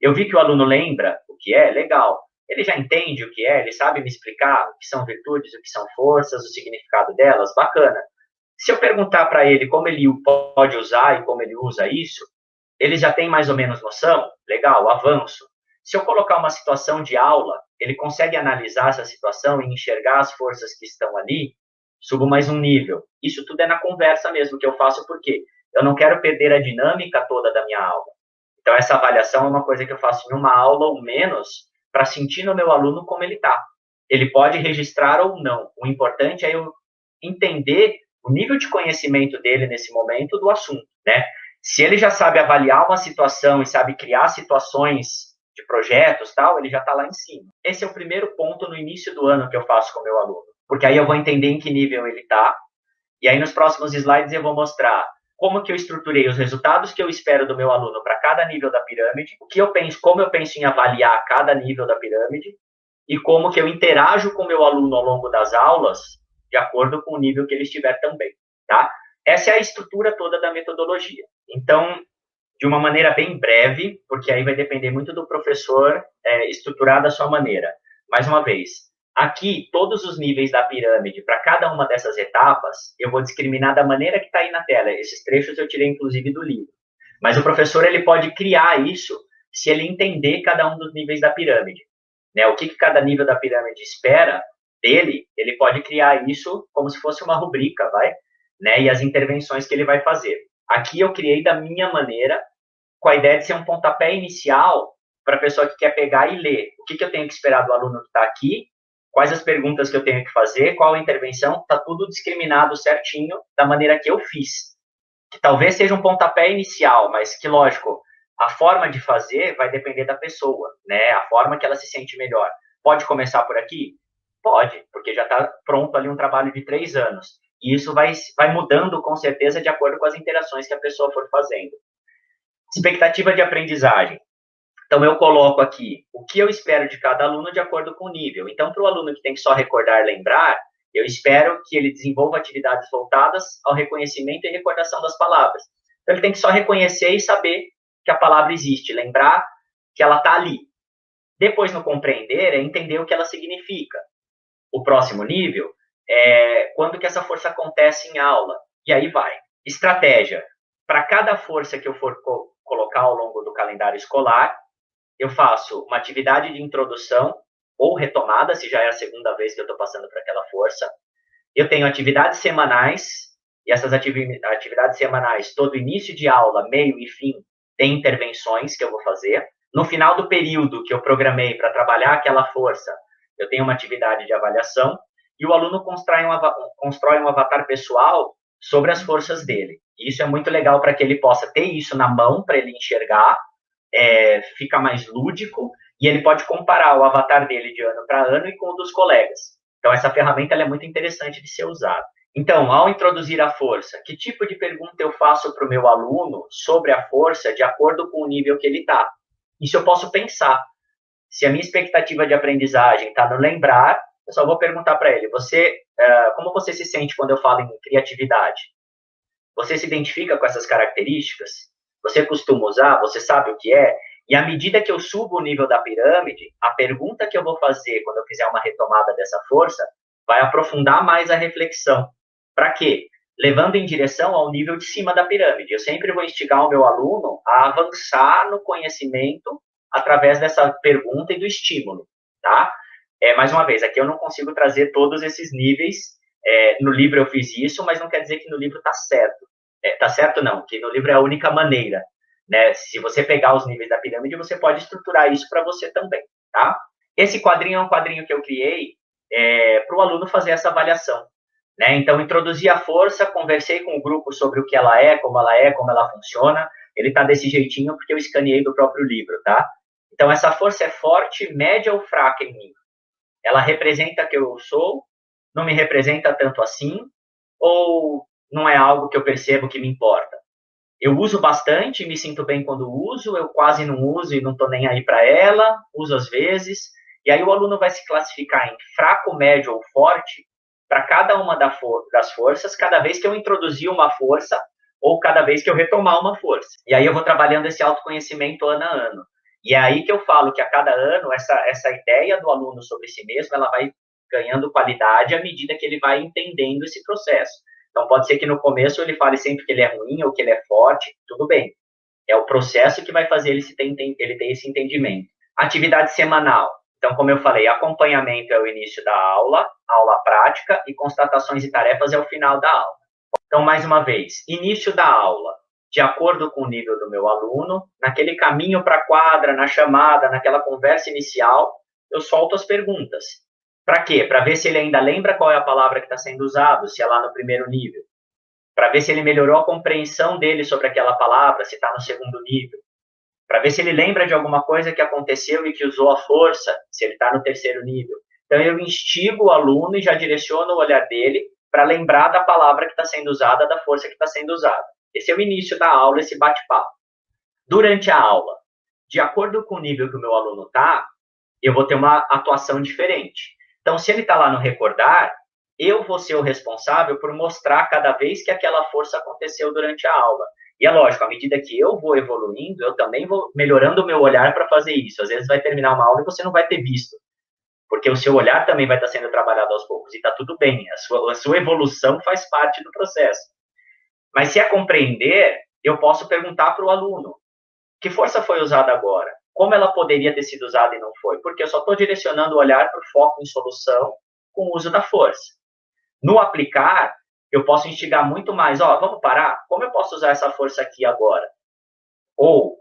Eu vi que o aluno lembra o que é, legal. Ele já entende o que é, ele sabe me explicar o que são virtudes, o que são forças, o significado delas, bacana. Se eu perguntar para ele como ele pode usar e como ele usa isso, ele já tem mais ou menos noção? Legal, avanço. Se eu colocar uma situação de aula, ele consegue analisar essa situação e enxergar as forças que estão ali, subo mais um nível. Isso tudo é na conversa mesmo que eu faço, porque eu não quero perder a dinâmica toda da minha aula. Então, essa avaliação é uma coisa que eu faço em uma aula ou menos, para sentir no meu aluno como ele está. Ele pode registrar ou não. O importante é eu entender o nível de conhecimento dele nesse momento do assunto, né? Se ele já sabe avaliar uma situação e sabe criar situações de projetos, tal, ele já está lá em cima. Esse é o primeiro ponto no início do ano que eu faço com o meu aluno. porque aí eu vou entender em que nível ele está. E aí, nos próximos slides, eu vou mostrar como que eu estruturei os resultados que eu espero do meu aluno para cada nível da pirâmide, o que eu penso, como eu penso em avaliar cada nível da pirâmide, e como que eu interajo com o meu aluno ao longo das aulas, de acordo com o nível que ele estiver também, tá? Essa é a estrutura toda da metodologia. Então, de uma maneira bem breve, porque aí vai depender muito do professor estruturar da sua maneira. Mais uma vez, aqui, todos os níveis da pirâmide, para cada uma dessas etapas, eu vou discriminar da maneira que está aí na tela. Esses trechos eu tirei, inclusive, do livro. Mas o professor ele pode criar isso se ele entender cada um dos níveis da pirâmide. Né? O que cada nível da pirâmide espera dele, ele pode criar isso como se fosse uma rubrica, né? E as intervenções que ele vai fazer. Aqui eu criei da minha maneira, com a ideia de ser um pontapé inicial para a pessoa que quer pegar e ler. O que eu tenho que esperar do aluno que está aqui, quais as perguntas que eu tenho que fazer, qual a intervenção, está tudo discriminado certinho da maneira que eu fiz. Que talvez seja um pontapé inicial, mas que, lógico, a forma de fazer vai depender da pessoa, né? A forma que ela se sente melhor. Pode começar por aqui? Pode, porque já está pronto ali um trabalho de 3 anos. E isso vai mudando, com certeza, de acordo com as interações que a pessoa for fazendo. Expectativa de aprendizagem. Então, eu coloco aqui o que eu espero de cada aluno de acordo com o nível. Então, para o aluno que tem que só recordar, lembrar, eu espero que ele desenvolva atividades voltadas ao reconhecimento e recordação das palavras. Então, ele tem que só reconhecer e saber que a palavra existe, lembrar que ela está ali. Depois, no compreender, é entender o que ela significa. O próximo nível é quando que essa força acontece em aula. E aí vai. Estratégia. Para cada força que eu for colocar ao longo do calendário escolar, eu faço uma atividade de introdução ou retomada, se já é a segunda vez que eu estou passando por aquela força. Eu tenho atividades semanais, e essas atividades semanais, todo início de aula, meio e fim, tem intervenções que eu vou fazer. No final do período que eu programei para trabalhar aquela força, eu tenho uma atividade de avaliação, e o aluno constrói um avatar pessoal sobre as forças dele. E isso é muito legal para que ele possa ter isso na mão, para ele enxergar, fica mais lúdico, e ele pode comparar o avatar dele de ano para ano e com o dos colegas. Então, essa ferramenta ela é muito interessante de ser usada. Então, ao introduzir a força, que tipo de pergunta eu faço para o meu aluno sobre a força de acordo com o nível que ele está? Isso eu posso pensar. Se a minha expectativa de aprendizagem está no lembrar, eu só vou perguntar para ele, como você se sente quando eu falo em criatividade? Você se identifica com essas características? Você costuma usar? Você sabe o que é? E à medida que eu subo o nível da pirâmide, a pergunta que eu vou fazer quando eu fizer uma retomada dessa força vai aprofundar mais a reflexão. Para quê? Levando em direção ao nível de cima da pirâmide. Eu sempre vou instigar o meu aluno a avançar no conhecimento através dessa pergunta e do estímulo, tá? Mais uma vez, aqui eu não consigo trazer todos esses níveis. No livro eu fiz isso, mas não quer dizer que no livro está certo. Está certo não, que no livro é a única maneira. Né? Se você pegar os níveis da pirâmide, você pode estruturar isso para você também, tá? Esse quadrinho é um quadrinho que eu criei para o aluno fazer essa avaliação. Né? Então, introduzi a força, conversei com o grupo sobre o que ela é, como ela funciona. Ele está desse jeitinho porque eu escaneei do próprio livro, tá? Então, essa força é forte, média ou fraca em mim? Ela representa que eu sou? Não me representa tanto assim? Ou não é algo que eu percebo que me importa? Eu uso bastante, me sinto bem quando uso, eu quase não uso e não estou nem aí para ela, uso às vezes. E aí o aluno vai se classificar em fraco, médio ou forte para cada uma das forças, cada vez que eu introduzir uma força ou cada vez que eu retomar uma força. E aí eu vou trabalhando esse autoconhecimento ano a ano. E é aí que eu falo que a cada ano essa ideia do aluno sobre si mesmo, ela vai ganhando qualidade à medida que ele vai entendendo esse processo. Então, pode ser que no começo ele fale sempre que ele é ruim ou que ele é forte, tudo bem. É o processo que vai fazer ele ter esse entendimento. Atividade semanal. Então, como eu falei, acompanhamento é o início da aula prática, e constatações e tarefas é o final da aula. Então, mais uma vez, início da aula, de acordo com o nível do meu aluno, naquele caminho para a quadra, na chamada, naquela conversa inicial, eu solto as perguntas. Para quê? Para ver se ele ainda lembra qual é a palavra que está sendo usada, se é lá no primeiro nível. Para ver se ele melhorou a compreensão dele sobre aquela palavra, se está no segundo nível. Para ver se ele lembra de alguma coisa que aconteceu e que usou a força, se ele está no terceiro nível. Então, eu instigo o aluno e já direciono o olhar dele para lembrar da palavra que está sendo usada, da força que está sendo usada. Esse é o início da aula, esse bate-papo. Durante a aula, de acordo com o nível que o meu aluno está, eu vou ter uma atuação diferente. Então, se ele está lá no recordar, eu vou ser o responsável por mostrar cada vez que aquela força aconteceu durante a aula. E é lógico, à medida que eu vou evoluindo, eu também vou melhorando o meu olhar para fazer isso. Às vezes vai terminar uma aula e você não vai ter visto, porque o seu olhar também vai estar sendo trabalhado aos poucos, e está tudo bem, a sua evolução faz parte do processo. Mas se é compreender, eu posso perguntar para o aluno, que força foi usada agora? Como ela poderia ter sido usada e não foi? Porque eu só estou direcionando o olhar para o foco em solução com o uso da força. No aplicar, eu posso instigar muito mais, vamos parar? Como eu posso usar essa força aqui agora? Ou,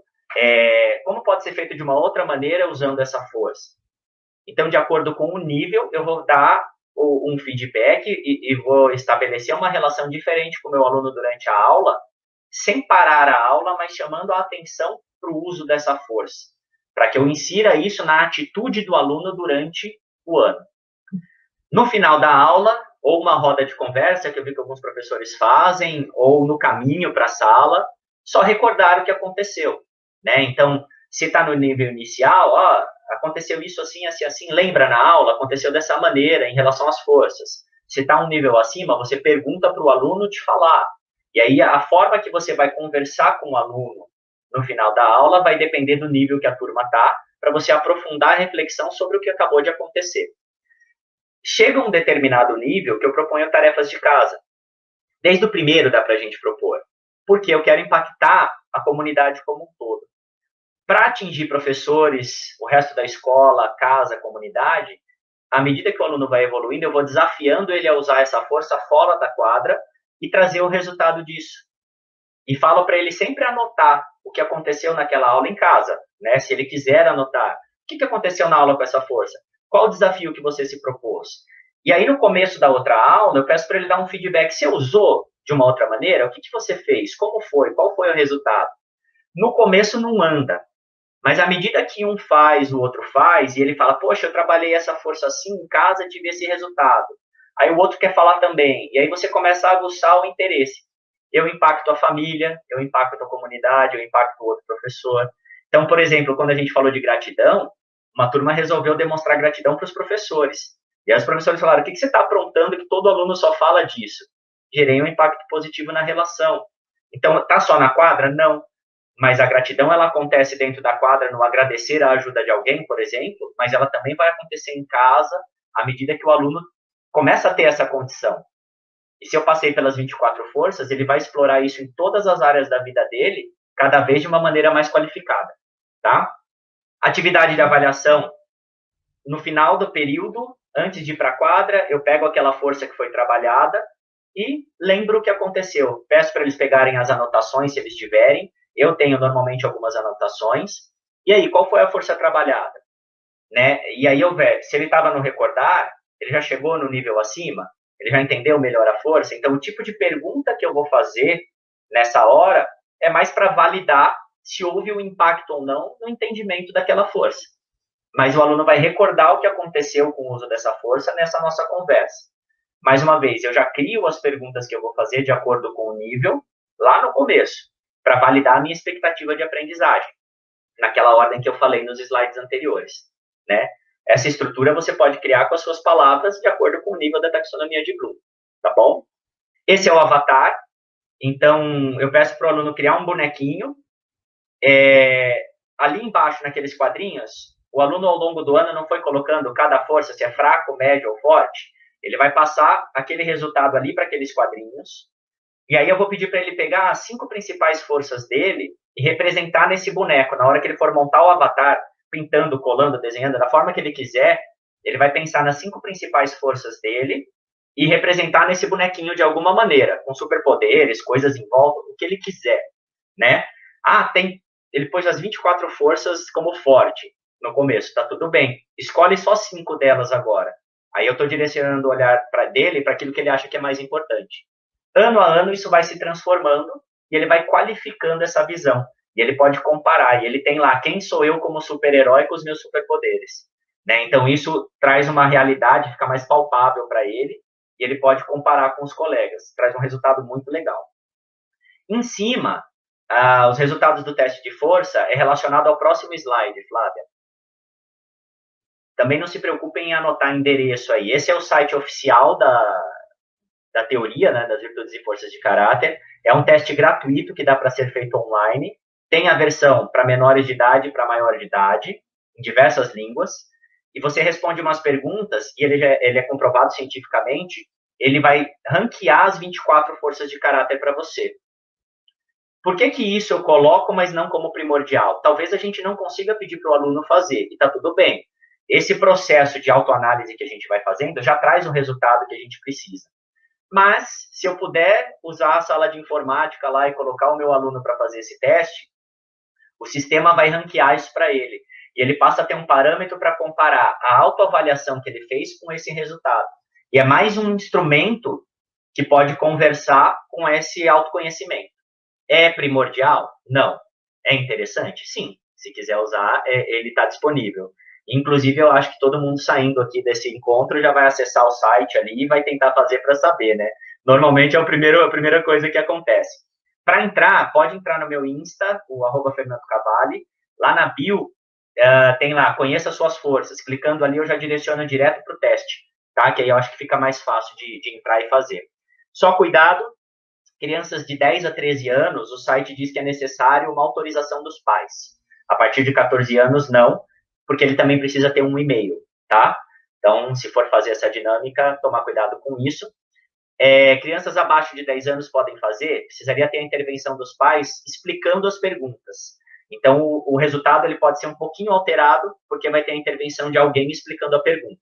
como pode ser feito de uma outra maneira usando essa força? Então, de acordo com o nível, eu vou dar um feedback e vou estabelecer uma relação diferente com o meu aluno durante a aula, sem parar a aula, mas chamando a atenção para o uso dessa força, para que eu insira isso na atitude do aluno durante o ano. No final da aula, ou uma roda de conversa, que eu vi que alguns professores fazem, ou no caminho para a sala, só recordar o que aconteceu, né? Então, se está no nível inicial, aconteceu isso assim, assim, assim, lembra na aula, aconteceu dessa maneira em relação às forças. Se está um nível acima, você pergunta para o aluno te falar. E aí a forma que você vai conversar com o aluno no final da aula vai depender do nível que a turma está, para você aprofundar a reflexão sobre o que acabou de acontecer. Chega um determinado nível que eu proponho tarefas de casa. Desde o primeiro dá para a gente propor, porque eu quero impactar a comunidade como um todo. Para atingir professores, o resto da escola, casa, comunidade, à medida que o aluno vai evoluindo, eu vou desafiando ele a usar essa força fora da quadra e trazer o resultado disso. E falo para ele sempre anotar o que aconteceu naquela aula em casa, né? Se ele quiser anotar. O que aconteceu na aula com essa força? Qual o desafio que você se propôs? E aí, no começo da outra aula, eu peço para ele dar um feedback. Você usou de uma outra maneira? O que você fez? Como foi? Qual foi o resultado? No começo não anda. Mas à medida que um faz, o outro faz, e ele fala, poxa, eu trabalhei essa força assim em casa, tive esse resultado. Aí o outro quer falar também. E aí você começa a aguçar o interesse. Eu impacto a família, eu impacto a comunidade, eu impacto o outro professor. Então, por exemplo, quando a gente falou de gratidão, uma turma resolveu demonstrar gratidão para os professores. E aí os professores falaram, o que você está aprontando que todo aluno só fala disso? Gerei um impacto positivo na relação. Então, está só na quadra? Não. Mas a gratidão, ela acontece dentro da quadra no agradecer a ajuda de alguém, por exemplo, mas ela também vai acontecer em casa à medida que o aluno começa a ter essa condição. E se eu passei pelas 24 forças, ele vai explorar isso em todas as áreas da vida dele, cada vez de uma maneira mais qualificada, tá? Atividade de avaliação. No final do período, antes de ir para a quadra, eu pego aquela força que foi trabalhada e lembro o que aconteceu. Peço para eles pegarem as anotações, se eles tiverem. Eu tenho normalmente algumas anotações. E aí, qual foi a força trabalhada? Né? E aí eu vejo, se ele estava no recordar, ele já chegou no nível acima, ele já entendeu melhor a força. Então, o tipo de pergunta que eu vou fazer nessa hora é mais para validar se houve um impacto ou não no entendimento daquela força. Mas o aluno vai recordar o que aconteceu com o uso dessa força nessa nossa conversa. Mais uma vez, eu já crio as perguntas que eu vou fazer de acordo com o nível lá no começo, para validar a minha expectativa de aprendizagem, naquela ordem que eu falei nos slides anteriores, né? Essa estrutura você pode criar com as suas palavras de acordo com o nível da taxonomia de Bloom, tá bom? Esse é o avatar. Então, eu peço para o aluno criar um bonequinho. Ali embaixo, naqueles quadrinhos, o aluno, ao longo do ano, não foi colocando cada força, se é fraco, médio ou forte. Ele vai passar aquele resultado ali para aqueles quadrinhos. E aí eu vou pedir para ele pegar as 5 principais forças dele e representar nesse boneco. Na hora que ele for montar o avatar, pintando, colando, desenhando, da forma que ele quiser, ele vai pensar nas 5 principais forças dele e representar nesse bonequinho de alguma maneira, com superpoderes, coisas em volta, o que ele quiser, né? Ele pôs as 24 forças como forte no começo, tá tudo bem. Escolhe só 5 delas agora. Aí eu estou direcionando o olhar dele para aquilo que ele acha que é mais importante. Ano a ano, isso vai se transformando e ele vai qualificando essa visão. E ele pode comparar. E ele tem lá, quem sou eu como super-herói com os meus superpoderes? né? Então, isso traz uma realidade, fica mais palpável para ele, e ele pode comparar com os colegas. Traz um resultado muito legal. Em cima, os resultados do teste de força é relacionado ao próximo slide, Flávia. Também não se preocupem em anotar endereço aí. Esse é o site oficial da teoria, né, das virtudes e forças de caráter. É um teste gratuito que dá para ser feito online. Tem a versão para menores de idade e para maior de idade, em diversas línguas. E você responde umas perguntas, e ele é comprovado cientificamente, ele vai ranquear as 24 forças de caráter para você. Por que isso eu coloco, mas não como primordial? Talvez a gente não consiga pedir para o aluno fazer, e está tudo bem. Esse processo de autoanálise que a gente vai fazendo já traz o resultado que a gente precisa. Mas, se eu puder usar a sala de informática lá e colocar o meu aluno para fazer esse teste, o sistema vai ranquear isso para ele. E ele passa a ter um parâmetro para comparar a autoavaliação que ele fez com esse resultado. E é mais um instrumento que pode conversar com esse autoconhecimento. É primordial? Não. É interessante? Sim. Se quiser usar, ele está disponível. Inclusive, eu acho que todo mundo saindo aqui desse encontro já vai acessar o site ali e vai tentar fazer para saber, né? Normalmente é a primeira coisa que acontece. Para entrar, pode entrar no meu Insta, o @FernandoCavalli. Lá na bio, tem lá, conheça suas forças. Clicando ali, eu já direciono direto para o teste, tá? Que aí eu acho que fica mais fácil de entrar e fazer. Só cuidado, crianças de 10 a 13 anos, o site diz que é necessário uma autorização dos pais. A partir de 14 anos, não, porque ele também precisa ter um e-mail, tá? Então, se for fazer essa dinâmica, tomar cuidado com isso. Crianças abaixo de 10 anos podem fazer, precisaria ter a intervenção dos pais explicando as perguntas. Então, o resultado ele pode ser um pouquinho alterado, porque vai ter a intervenção de alguém explicando a pergunta.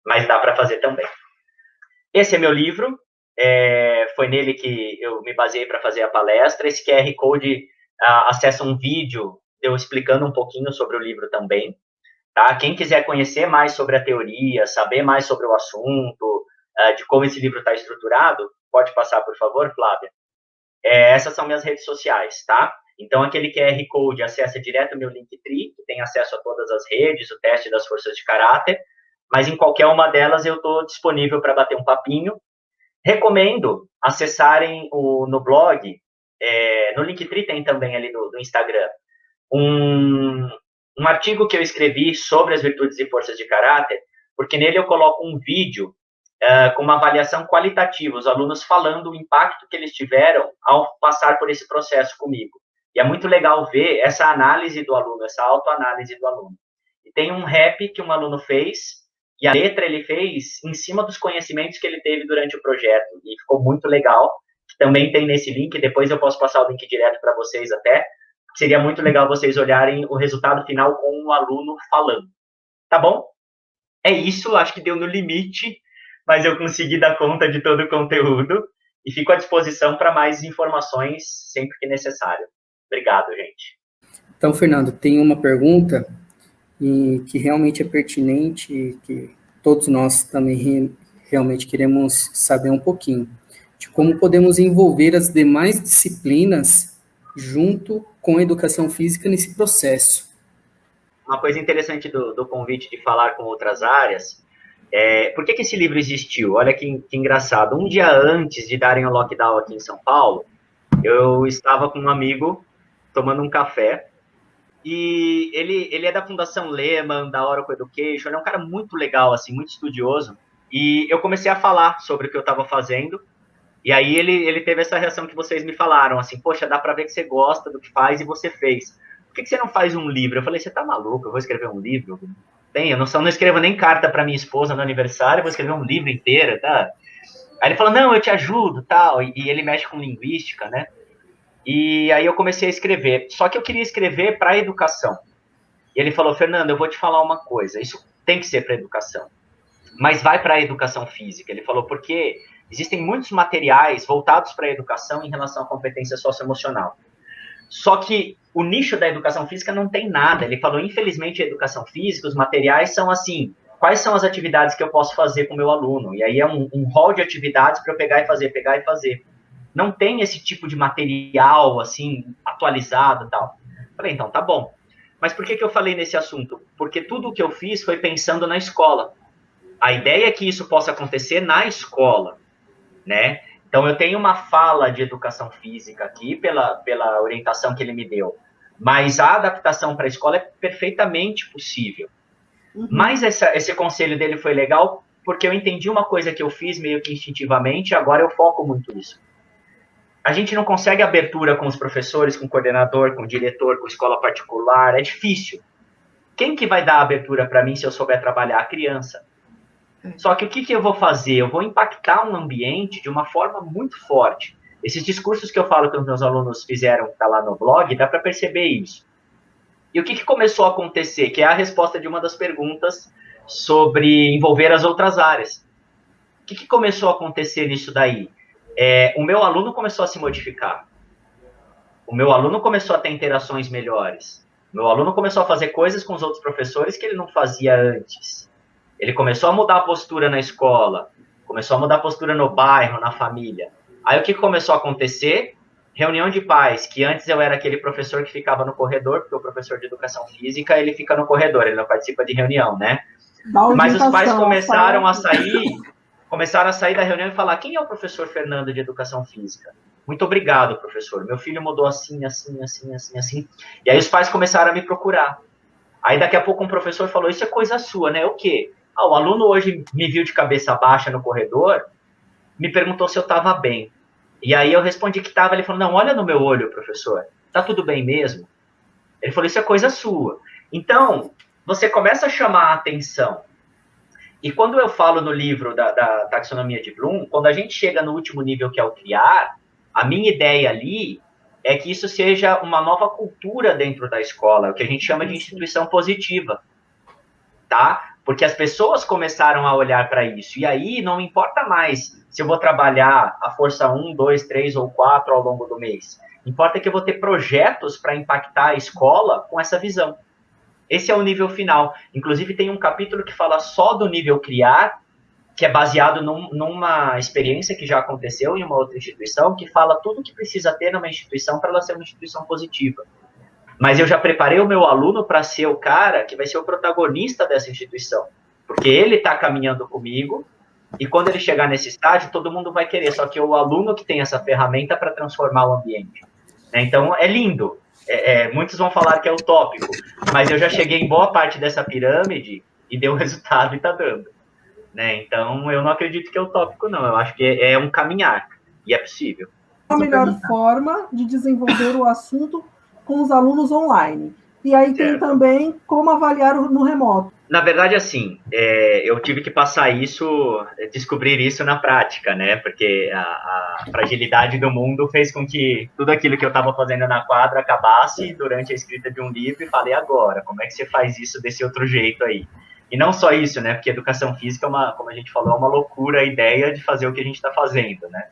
Mas dá para fazer também. Esse é meu livro, foi nele que eu me baseei para fazer a palestra. Esse QR Code acessa um vídeo eu explicando um pouquinho sobre o livro também. Tá? Quem quiser conhecer mais sobre a teoria, saber mais sobre o assunto, de como esse livro está estruturado, pode passar, por favor, Flávia. Essas são minhas redes sociais, tá? Então, aquele QR Code acessa direto o meu Linktree, que tem acesso a todas as redes, o teste das forças de caráter, mas em qualquer uma delas eu estou disponível para bater um papinho. Recomendo acessarem no blog, no Linktree tem também ali do Instagram, um artigo que eu escrevi sobre as virtudes e forças de caráter, porque nele eu coloco um vídeo com uma avaliação qualitativa, os alunos falando o impacto que eles tiveram ao passar por esse processo comigo. E é muito legal ver essa análise do aluno, essa autoanálise do aluno. E tem um rap que um aluno fez, e a letra ele fez em cima dos conhecimentos que ele teve durante o projeto, e ficou muito legal. Também tem nesse link, depois eu posso passar o link direto para vocês até. Seria muito legal vocês olharem o resultado final com o aluno falando. Tá bom? É isso, acho que deu no limite, mas eu consegui dar conta de todo o conteúdo e fico à disposição para mais informações sempre que necessário. Obrigado, gente. Então, Fernando, tem uma pergunta que realmente é pertinente e que todos nós também realmente queremos saber um pouquinho de como podemos envolver as demais disciplinas junto com a educação física nesse processo. Uma coisa interessante do convite de falar com outras áreas por que esse livro existiu? Olha que engraçado. Um dia antes de darem o lockdown aqui em São Paulo, eu estava com um amigo tomando um café e ele é da Fundação Lehman, da Oracle Education, é um cara muito legal, assim, muito estudioso, e eu comecei a falar sobre o que eu estava fazendo. E aí ele teve essa reação que vocês me falaram, assim, poxa, dá pra ver que você gosta do que faz e você fez. Por que você não faz um livro? Eu falei, você tá maluco? Eu vou escrever um livro? Eu não escrevo nem carta pra minha esposa no aniversário, eu vou escrever um livro inteiro, tá? Aí ele falou, não, eu te ajudo, tal, e ele mexe com linguística, né? E aí eu comecei a escrever, só que eu queria escrever para educação. E ele falou, Fernando, eu vou te falar uma coisa, isso tem que ser para educação, mas vai para a educação física. Ele falou, porque existem muitos materiais voltados para a educação em relação à competência socioemocional. Só que o nicho da educação física não tem nada. Ele falou, infelizmente, a educação física, os materiais são assim, quais são as atividades que eu posso fazer com o meu aluno? E aí é um rol de atividades para eu pegar e fazer. Não tem esse tipo de material, assim, atualizado e tal. Falei, então, tá bom. Mas por que eu falei nesse assunto? Porque tudo o que eu fiz foi pensando na escola. A ideia é que isso possa acontecer na escola, né? Então, eu tenho uma fala de educação física aqui, pela orientação que ele me deu, mas a adaptação para a escola é perfeitamente possível. Mas esse conselho dele foi legal, porque eu entendi uma coisa que eu fiz meio que instintivamente, e agora eu foco muito nisso. A gente não consegue abertura com os professores, com o coordenador, com o diretor, com a escola particular, é difícil. Quem que vai dar abertura para mim se eu souber trabalhar? A criança. Só que o que eu vou fazer? Eu vou impactar um ambiente de uma forma muito forte. Esses discursos que eu falo que os meus alunos fizeram, tá lá no blog, dá para perceber isso. E o que começou a acontecer? Que é a resposta de uma das perguntas sobre envolver as outras áreas. O que começou a acontecer nisso daí? O meu aluno começou a se modificar. O meu aluno começou a ter interações melhores. O meu aluno começou a fazer coisas com os outros professores que ele não fazia antes. Ele começou a mudar a postura na escola, começou a mudar a postura no bairro, na família. Aí o que começou a acontecer? Reunião de pais, que antes eu era aquele professor que ficava no corredor, porque o professor de educação física, ele fica no corredor, ele não participa de reunião, né? Mas os pais começaram a sair da reunião e falar, quem é o professor Fernando de educação física? Muito obrigado, professor. Meu filho mudou assim. E aí os pais começaram a me procurar. Aí daqui a pouco um professor falou, isso é coisa sua, né? O quê? O aluno hoje me viu de cabeça baixa no corredor, me perguntou se eu estava bem. E aí eu respondi que estava, ele falou, não, olha no meu olho, professor, tá tudo bem mesmo? Ele falou, isso é coisa sua. Então, você começa a chamar a atenção. E quando eu falo no livro da taxonomia de Bloom, quando a gente chega no último nível, que é o criar, a minha ideia ali é que isso seja uma nova cultura dentro da escola, o que a gente chama de instituição positiva, tá? Porque as pessoas começaram a olhar para isso, e aí não importa mais se eu vou trabalhar a força 1, 2, 3 ou 4 ao longo do mês. Importa que eu vou ter projetos para impactar a escola com essa visão. Esse é o nível final. Inclusive, tem um capítulo que fala só do nível criar, que é baseado numa experiência que já aconteceu em uma outra instituição, que fala tudo que precisa ter numa instituição para ela ser uma instituição positiva. Mas eu já preparei o meu aluno para ser o cara que vai ser o protagonista dessa instituição. Porque ele está caminhando comigo, e quando ele chegar nesse estágio, todo mundo vai querer. Só que é o aluno que tem essa ferramenta para transformar o ambiente. Então, é lindo. Muitos vão falar que é utópico, mas eu já cheguei em boa parte dessa pirâmide e deu resultado e está dando. Então, eu não acredito que é utópico, não. Eu acho que é um caminhar, e é possível. A melhor forma de desenvolver o assunto com os alunos online. E aí tem também como avaliar no remoto. Na verdade, assim, eu tive que passar isso, descobrir isso na prática, né? Porque a fragilidade do mundo fez com que tudo aquilo que eu estava fazendo na quadra acabasse durante a escrita de um livro, e falei, agora, como é que você faz isso desse outro jeito aí? E não só isso, né? Porque educação física, como a gente falou, é uma loucura a ideia de fazer o que a gente está fazendo, né?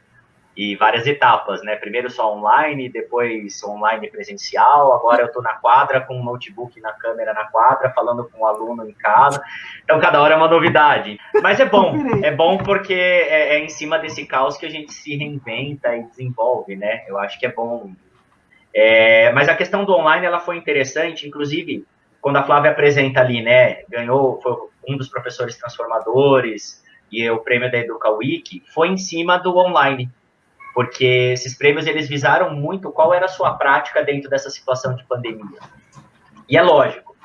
E várias etapas, né? Primeiro só online, depois online presencial, agora eu estou na quadra com um notebook na câmera na quadra, falando com um aluno em casa. Então, cada hora é uma novidade. Mas é bom porque é em cima desse caos que a gente se reinventa e desenvolve, né? Eu acho que é bom. Mas a questão do online, ela foi interessante, inclusive, quando a Flávia apresenta ali, né? Ganhou, foi um dos professores transformadores, e o prêmio da Educa Week, foi em cima do online. Porque esses prêmios, eles visaram muito qual era a sua prática dentro dessa situação de pandemia. E é lógico,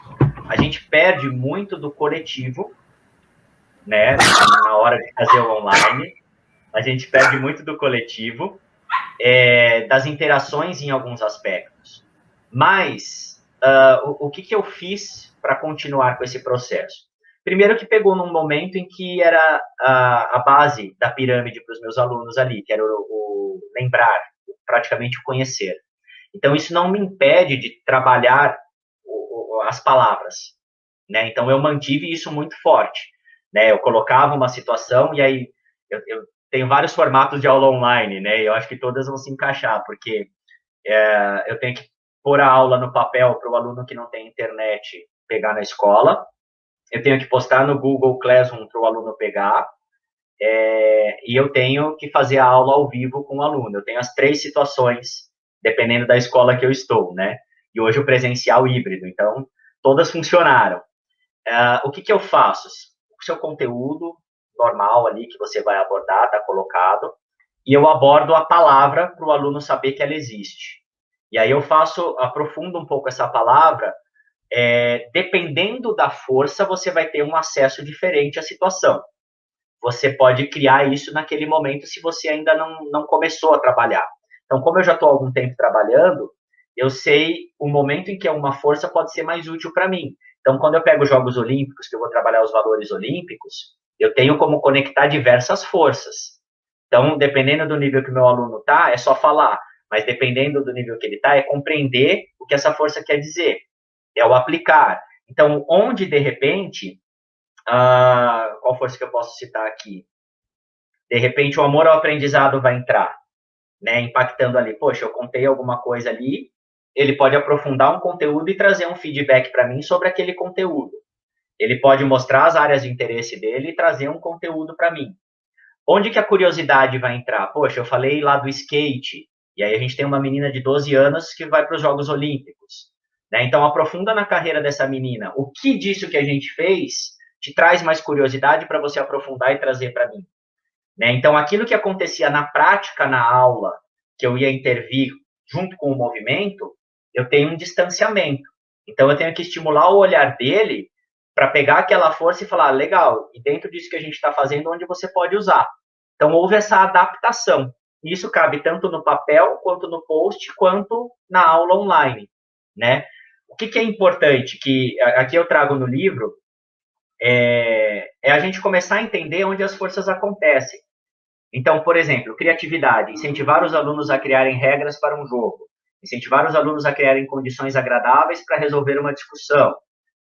a gente perde muito do coletivo, né, na hora de fazer o online, a gente perde muito do coletivo, das interações em alguns aspectos. Mas, o que eu fiz para continuar com esse processo? Primeiro que pegou num momento em que era a base da pirâmide para os meus alunos ali, que era o lembrar, praticamente o conhecer. Então, isso não me impede de trabalhar as palavras, né? Então, eu mantive isso muito forte, né? Eu colocava uma situação, e aí eu tenho vários formatos de aula online, né? Eu acho que todas vão se encaixar, porque eu tenho que pôr a aula no papel para o aluno que não tem internet pegar na escola, eu tenho que postar no Google Classroom para o aluno pegar, e eu tenho que fazer a aula ao vivo com o aluno. Eu tenho as 3 situações, dependendo da escola que eu estou, né? e hoje o presencial híbrido, então todas funcionaram. O que eu faço? O seu conteúdo normal ali que você vai abordar está colocado, e eu abordo a palavra para o aluno saber que ela existe. E aí eu aprofundo um pouco essa palavra, dependendo da força, você vai ter um acesso diferente à situação. Você pode criar isso naquele momento se você ainda não começou a trabalhar. Então, como eu já estou há algum tempo trabalhando, eu sei o momento em que uma força pode ser mais útil para mim. Então, quando eu pego os Jogos Olímpicos, que eu vou trabalhar os valores olímpicos, eu tenho como conectar diversas forças. Então, dependendo do nível que o meu aluno está, é só falar. Mas dependendo do nível que ele está, é compreender o que essa força quer dizer. É o aplicar. Então, onde, de repente, qual força que eu posso citar aqui? De repente, o amor ao aprendizado vai entrar, né, impactando ali. Poxa, eu contei alguma coisa ali, ele pode aprofundar um conteúdo e trazer um feedback para mim sobre aquele conteúdo. Ele pode mostrar as áreas de interesse dele e trazer um conteúdo para mim. Onde que a curiosidade vai entrar? Poxa, eu falei lá do skate, e aí a gente tem uma menina de 12 anos que vai para os Jogos Olímpicos, né? Então, aprofunda na carreira dessa menina. O que disso que a gente fez te traz mais curiosidade para você aprofundar e trazer para mim, né? Então, aquilo que acontecia na prática, na aula, que eu ia intervir junto com o movimento, eu tenho um distanciamento. Então, eu tenho que estimular o olhar dele para pegar aquela força e falar, legal, e dentro disso que a gente está fazendo, onde você pode usar. Então, houve essa adaptação. E isso cabe tanto no papel, quanto no post, quanto na aula online, né? O que é importante, que aqui eu trago no livro, é a gente começar a entender onde as forças acontecem. Então, por exemplo, criatividade, incentivar os alunos a criarem regras para um jogo, incentivar os alunos a criarem condições agradáveis para resolver uma discussão,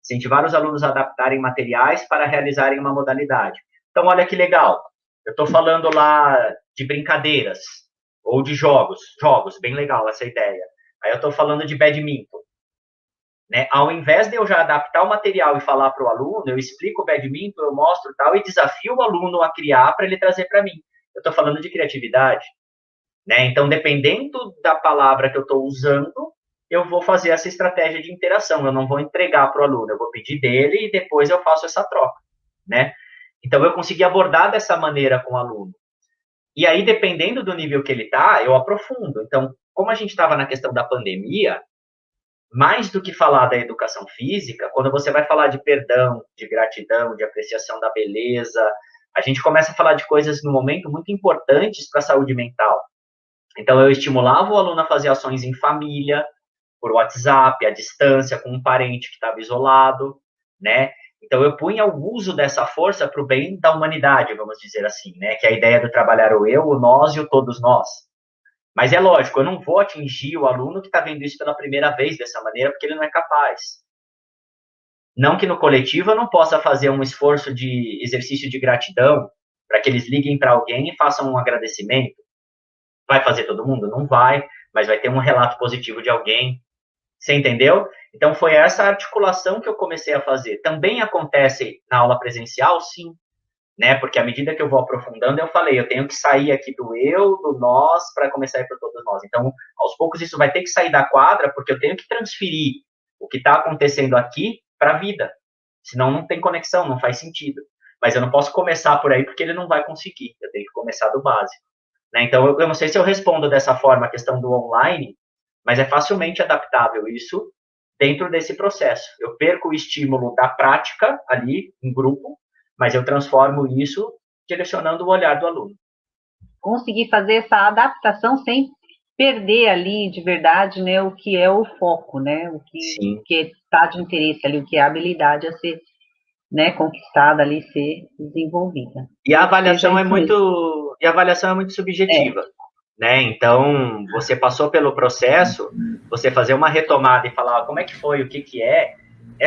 incentivar os alunos a adaptarem materiais para realizarem uma modalidade. Então, olha que legal, eu estou falando lá de brincadeiras, ou de jogos, bem legal essa ideia. Aí eu estou falando de badminton, né? Ao invés de eu já adaptar o material e falar para o aluno, eu explico o badminton, eu mostro tal, e desafio o aluno a criar para ele trazer para mim. Eu estou falando de criatividade, né? Então, dependendo da palavra que eu estou usando, eu vou fazer essa estratégia de interação. Eu não vou entregar para o aluno, eu vou pedir dele e depois eu faço essa troca, né? Então, eu consegui abordar dessa maneira com o aluno. E aí, dependendo do nível que ele está, eu aprofundo. Então, como a gente estava na questão da pandemia, mais do que falar da educação física, quando você vai falar de perdão, de gratidão, de apreciação da beleza, a gente começa a falar de coisas no momento muito importantes para a saúde mental. Então, eu estimulava o aluno a fazer ações em família, por WhatsApp, à distância, com um parente que estava isolado, né? Então, eu punha o uso dessa força para o bem da humanidade, vamos dizer assim, né? Que é a ideia do trabalhar o eu, o nós e o todos nós. Mas é lógico, eu não vou atingir o aluno que está vendo isso pela primeira vez dessa maneira, porque ele não é capaz. Não que no coletivo eu não possa fazer um esforço de exercício de gratidão para que eles liguem para alguém e façam um agradecimento. Vai fazer todo mundo? Não vai, mas vai ter um relato positivo de alguém. Você entendeu? Então, foi essa articulação que eu comecei a fazer. Também acontece na aula presencial, sim, né? Porque à medida que eu vou aprofundando, eu falei, eu tenho que sair aqui do eu, do nós, para começar a ir para todos nós. Então, aos poucos, isso vai ter que sair da quadra, porque eu tenho que transferir o que está acontecendo aqui para a vida. Senão, não tem conexão, não faz sentido. Mas eu não posso começar por aí, porque ele não vai conseguir. Eu tenho que começar do básico, né? Então, eu não sei se eu respondo dessa forma a questão do online, mas é facilmente adaptável isso dentro desse processo. Eu perco o estímulo da prática ali, em grupo, mas eu transformo isso direcionando o olhar do aluno. Conseguir fazer essa adaptação sem perder ali, de verdade, né, o que é o foco, né, o que está de interesse ali, o que é a habilidade a ser, né, conquistada ali, ser desenvolvida. E a avaliação é muito subjetiva. Né? Então, você passou pelo processo, você fazer uma retomada e falar como é que foi, o que é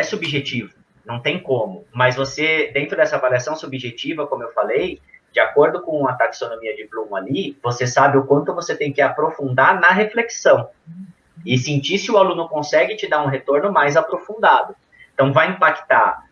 subjetivo, não tem como. Mas você, dentro dessa avaliação subjetiva, como eu falei, de acordo com a taxonomia de Bloom ali, você sabe o quanto você tem que aprofundar na reflexão e sentir se o aluno consegue te dar um retorno mais aprofundado. Então, vai impactar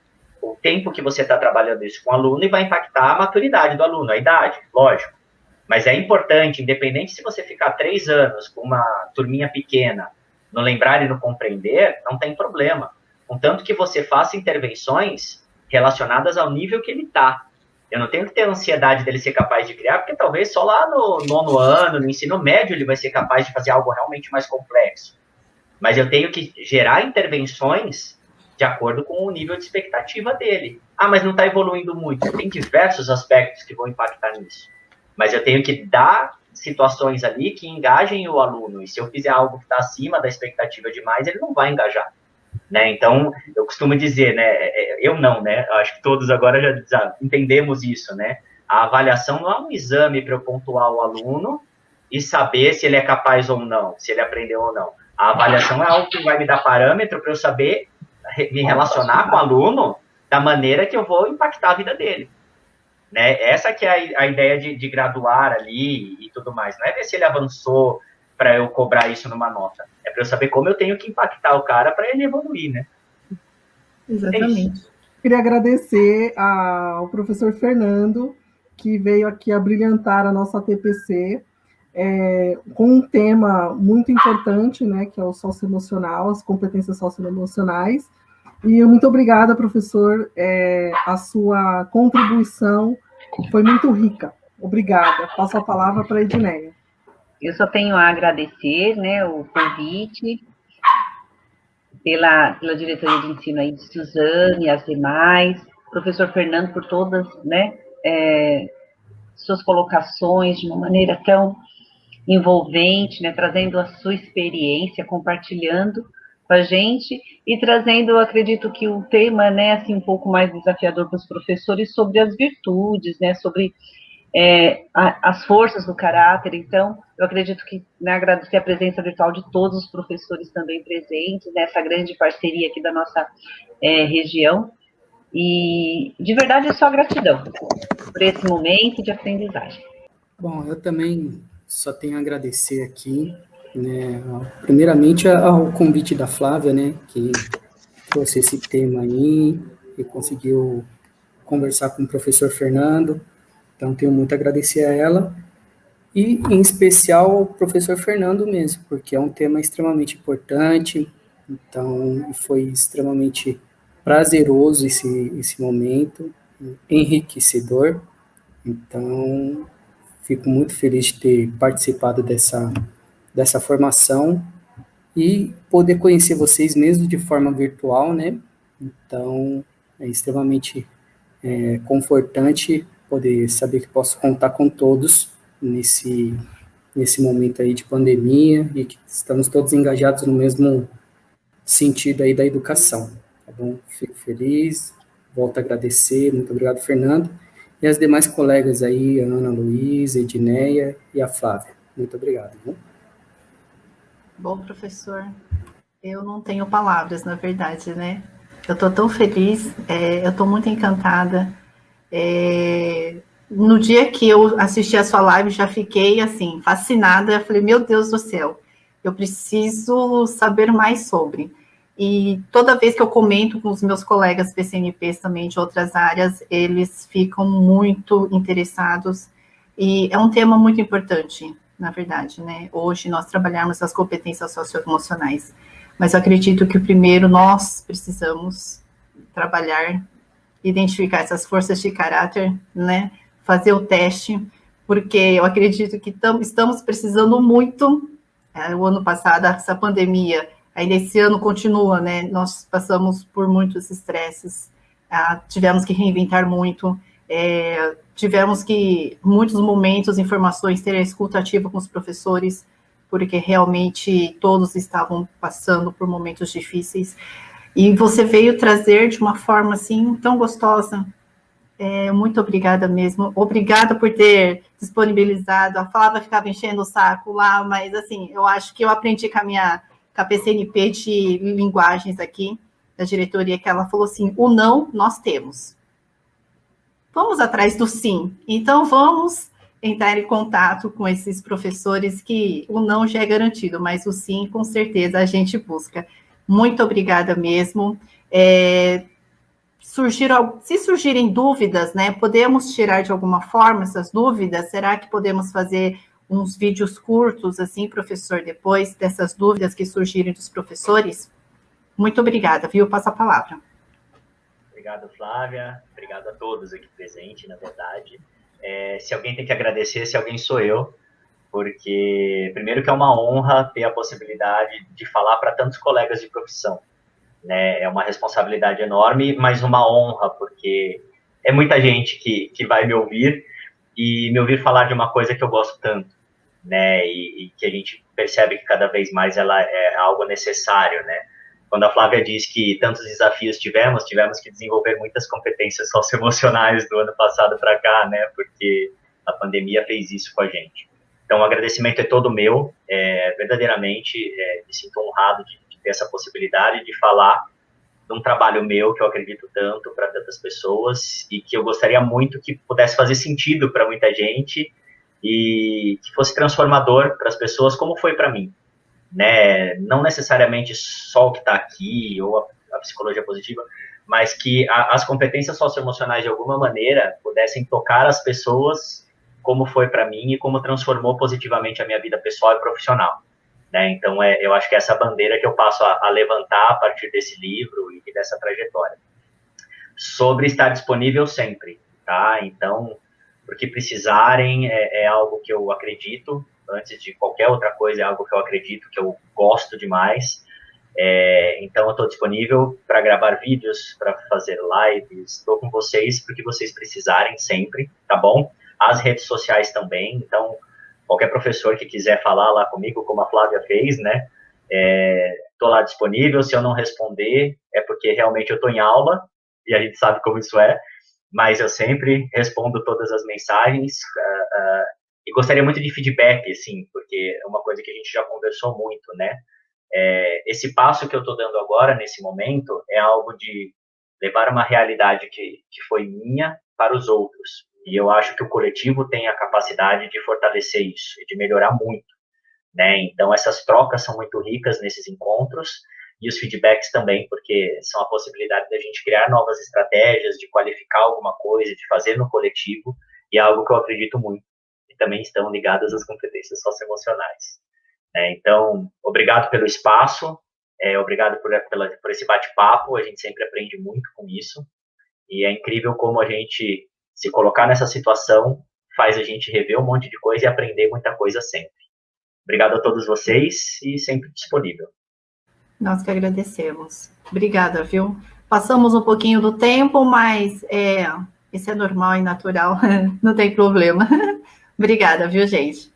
o tempo que você está trabalhando isso com o aluno e vai impactar a maturidade do aluno, a idade, lógico. Mas é importante, independente se você ficar 3 anos com uma turminha pequena, no lembrar e no compreender, não tem problema. Contanto que você faça intervenções relacionadas ao nível que ele está. Eu não tenho que ter ansiedade dele ser capaz de criar, porque talvez só lá no 9º ano, no ensino médio, ele vai ser capaz de fazer algo realmente mais complexo. Mas eu tenho que gerar intervenções de acordo com o nível de expectativa dele. Ah, mas não está evoluindo muito. Tem diversos aspectos que vão impactar nisso. Mas eu tenho que dar situações ali que engajem o aluno. E se eu fizer algo que está acima da expectativa demais, ele não vai engajar. Né? Então, eu costumo dizer, né? Eu não, né? Acho que todos agora já entendemos isso, né? A avaliação não é um exame para eu pontuar o aluno e saber se ele é capaz ou não, se ele aprendeu ou não. A avaliação é algo que vai me dar parâmetro para eu saber me relacionar com o aluno da maneira que eu vou impactar a vida dele. Né? Essa que é a ideia de graduar ali e tudo mais. Não é ver se ele avançou para eu cobrar isso numa nota. É para eu saber como eu tenho que impactar o cara para ele evoluir, né? Exatamente. Queria agradecer ao professor Fernando, que veio aqui abrilhantar a nossa TPC, com um tema muito importante, né, que é o socioemocional, as competências socioemocionais. E muito obrigada, professor, a sua contribuição foi muito rica. Obrigada. Passo a palavra para a Edneia. Eu só tenho a agradecer, né, o convite pela diretoria de ensino aí de Suzane e as demais, professor Fernando por todas, né, suas colocações de uma maneira tão envolvente, né, trazendo a sua experiência, compartilhando com a gente e trazendo, eu acredito que o tema, né, assim, um pouco mais desafiador para os professores sobre as virtudes, né, sobre as forças do caráter. Então, eu acredito que, né, agradecer a presença virtual de todos os professores também presentes, nessa grande parceria aqui da nossa região, e de verdade é só gratidão por esse momento de aprendizagem. Bom, eu também só tenho a agradecer aqui, né, primeiramente ao convite da Flávia, né, que trouxe esse tema aí e conseguiu conversar com o professor Fernando. Então, tenho muito a agradecer a ela, e, em especial, ao professor Fernando mesmo, porque é um tema extremamente importante, então, foi extremamente prazeroso esse momento, enriquecedor. Então, fico muito feliz de ter participado dessa formação e poder conhecer vocês mesmo de forma virtual, né? Então, é extremamente confortante poder saber que posso contar com todos nesse momento aí de pandemia e que estamos todos engajados no mesmo sentido aí da educação, tá bom? Fico feliz, volto a agradecer, muito obrigado, Fernando, e as demais colegas aí, a Ana Luísa, a Edneia e a Flávia. Muito obrigado. Viu? Bom, professor, eu não tenho palavras, na verdade, né? Eu estou tão feliz, eu estou muito encantada. No dia que eu assisti a sua live, já fiquei, assim, fascinada. Eu falei, meu Deus do céu, eu preciso saber mais sobre. E toda vez que eu comento com os meus colegas PCNPs também de outras áreas, eles ficam muito interessados. E é um tema muito importante, na verdade, né? Hoje nós trabalhamos as competências socioemocionais. Mas eu acredito que o primeiro nós precisamos trabalhar, identificar essas forças de caráter, né? Fazer o teste, porque eu acredito que estamos precisando muito. O ano passado, essa pandemia, ainda esse ano continua, né? Nós passamos por muitos estresses, tivemos que reinventar muito, tivemos que, muitos momentos, informações, ter a escuta ativa com os professores, porque realmente todos estavam passando por momentos difíceis. E você veio trazer de uma forma, assim, tão gostosa. Muito obrigada mesmo. Obrigada por ter disponibilizado. A Flávia ficava enchendo o saco lá, mas, assim, eu acho que eu aprendi com a PCNP de linguagens aqui, da diretoria, que ela falou assim, o não nós temos. Vamos atrás do sim. Então, vamos entrar em contato com esses professores que o não já é garantido, mas o sim, com certeza, a gente busca. Muito obrigada mesmo. Se surgirem dúvidas, né, podemos tirar de alguma forma essas dúvidas? Será que podemos fazer uns vídeos curtos, assim, professor, depois dessas dúvidas que surgirem dos professores? Muito obrigada, viu? Passo a palavra. Obrigado, Flávia. Obrigado a todos aqui presentes, na verdade. Se alguém tem que agradecer, se alguém sou eu, porque, primeiro, que é uma honra ter a possibilidade de falar para tantos colegas de profissão, né? É uma responsabilidade enorme, mas uma honra, porque é muita gente que vai me ouvir e me ouvir falar de uma coisa que eu gosto tanto, né? E que a gente percebe que cada vez mais ela é algo necessário, né? Quando a Flávia diz que tantos desafios tivemos que desenvolver muitas competências socioemocionais do ano passado para cá, né? Porque a pandemia fez isso com a gente. Então, o agradecimento é todo meu, verdadeiramente, me sinto honrado de ter essa possibilidade de falar de um trabalho meu que eu acredito tanto para tantas pessoas e que eu gostaria muito que pudesse fazer sentido para muita gente e que fosse transformador para as pessoas, como foi para mim, né? Não necessariamente só o que está aqui ou a psicologia positiva, mas que as competências socioemocionais, de alguma maneira, pudessem tocar as pessoas como foi para mim e como transformou positivamente a minha vida pessoal e profissional, né? Então, eu acho que é essa bandeira que eu passo a levantar a partir desse livro e dessa trajetória. Sobre estar disponível sempre, tá? Então, porque precisarem é algo que eu acredito, antes de qualquer outra coisa, é algo que eu acredito, que eu gosto demais. Então, eu estou disponível para gravar vídeos, para fazer lives, estou com vocês porque vocês precisarem sempre, tá bom? As redes sociais também, então, qualquer professor que quiser falar lá comigo, como a Flávia fez, né, estou lá disponível. Se eu não responder, é porque realmente eu estou em aula, e a gente sabe como isso é, mas eu sempre respondo todas as mensagens, e gostaria muito de feedback, assim, porque é uma coisa que a gente já conversou muito, né, esse passo que eu estou dando agora, nesse momento, é algo de levar uma realidade que foi minha para os outros. E eu acho que o coletivo tem a capacidade de fortalecer isso e de melhorar muito, né? Então, essas trocas são muito ricas nesses encontros e os feedbacks também, porque são a possibilidade da gente criar novas estratégias, de qualificar alguma coisa, de fazer no coletivo, e é algo que eu acredito muito. E também estão ligadas às competências socioemocionais. Então, obrigado pelo espaço, obrigado por esse bate-papo, a gente sempre aprende muito com isso, e é incrível como a gente se colocar nessa situação faz a gente rever um monte de coisa e aprender muita coisa sempre. Obrigado a todos vocês e sempre disponível. Nós que agradecemos. Obrigada, viu? Passamos um pouquinho do tempo, mas isso é normal e natural, não tem problema. Obrigada, viu, gente?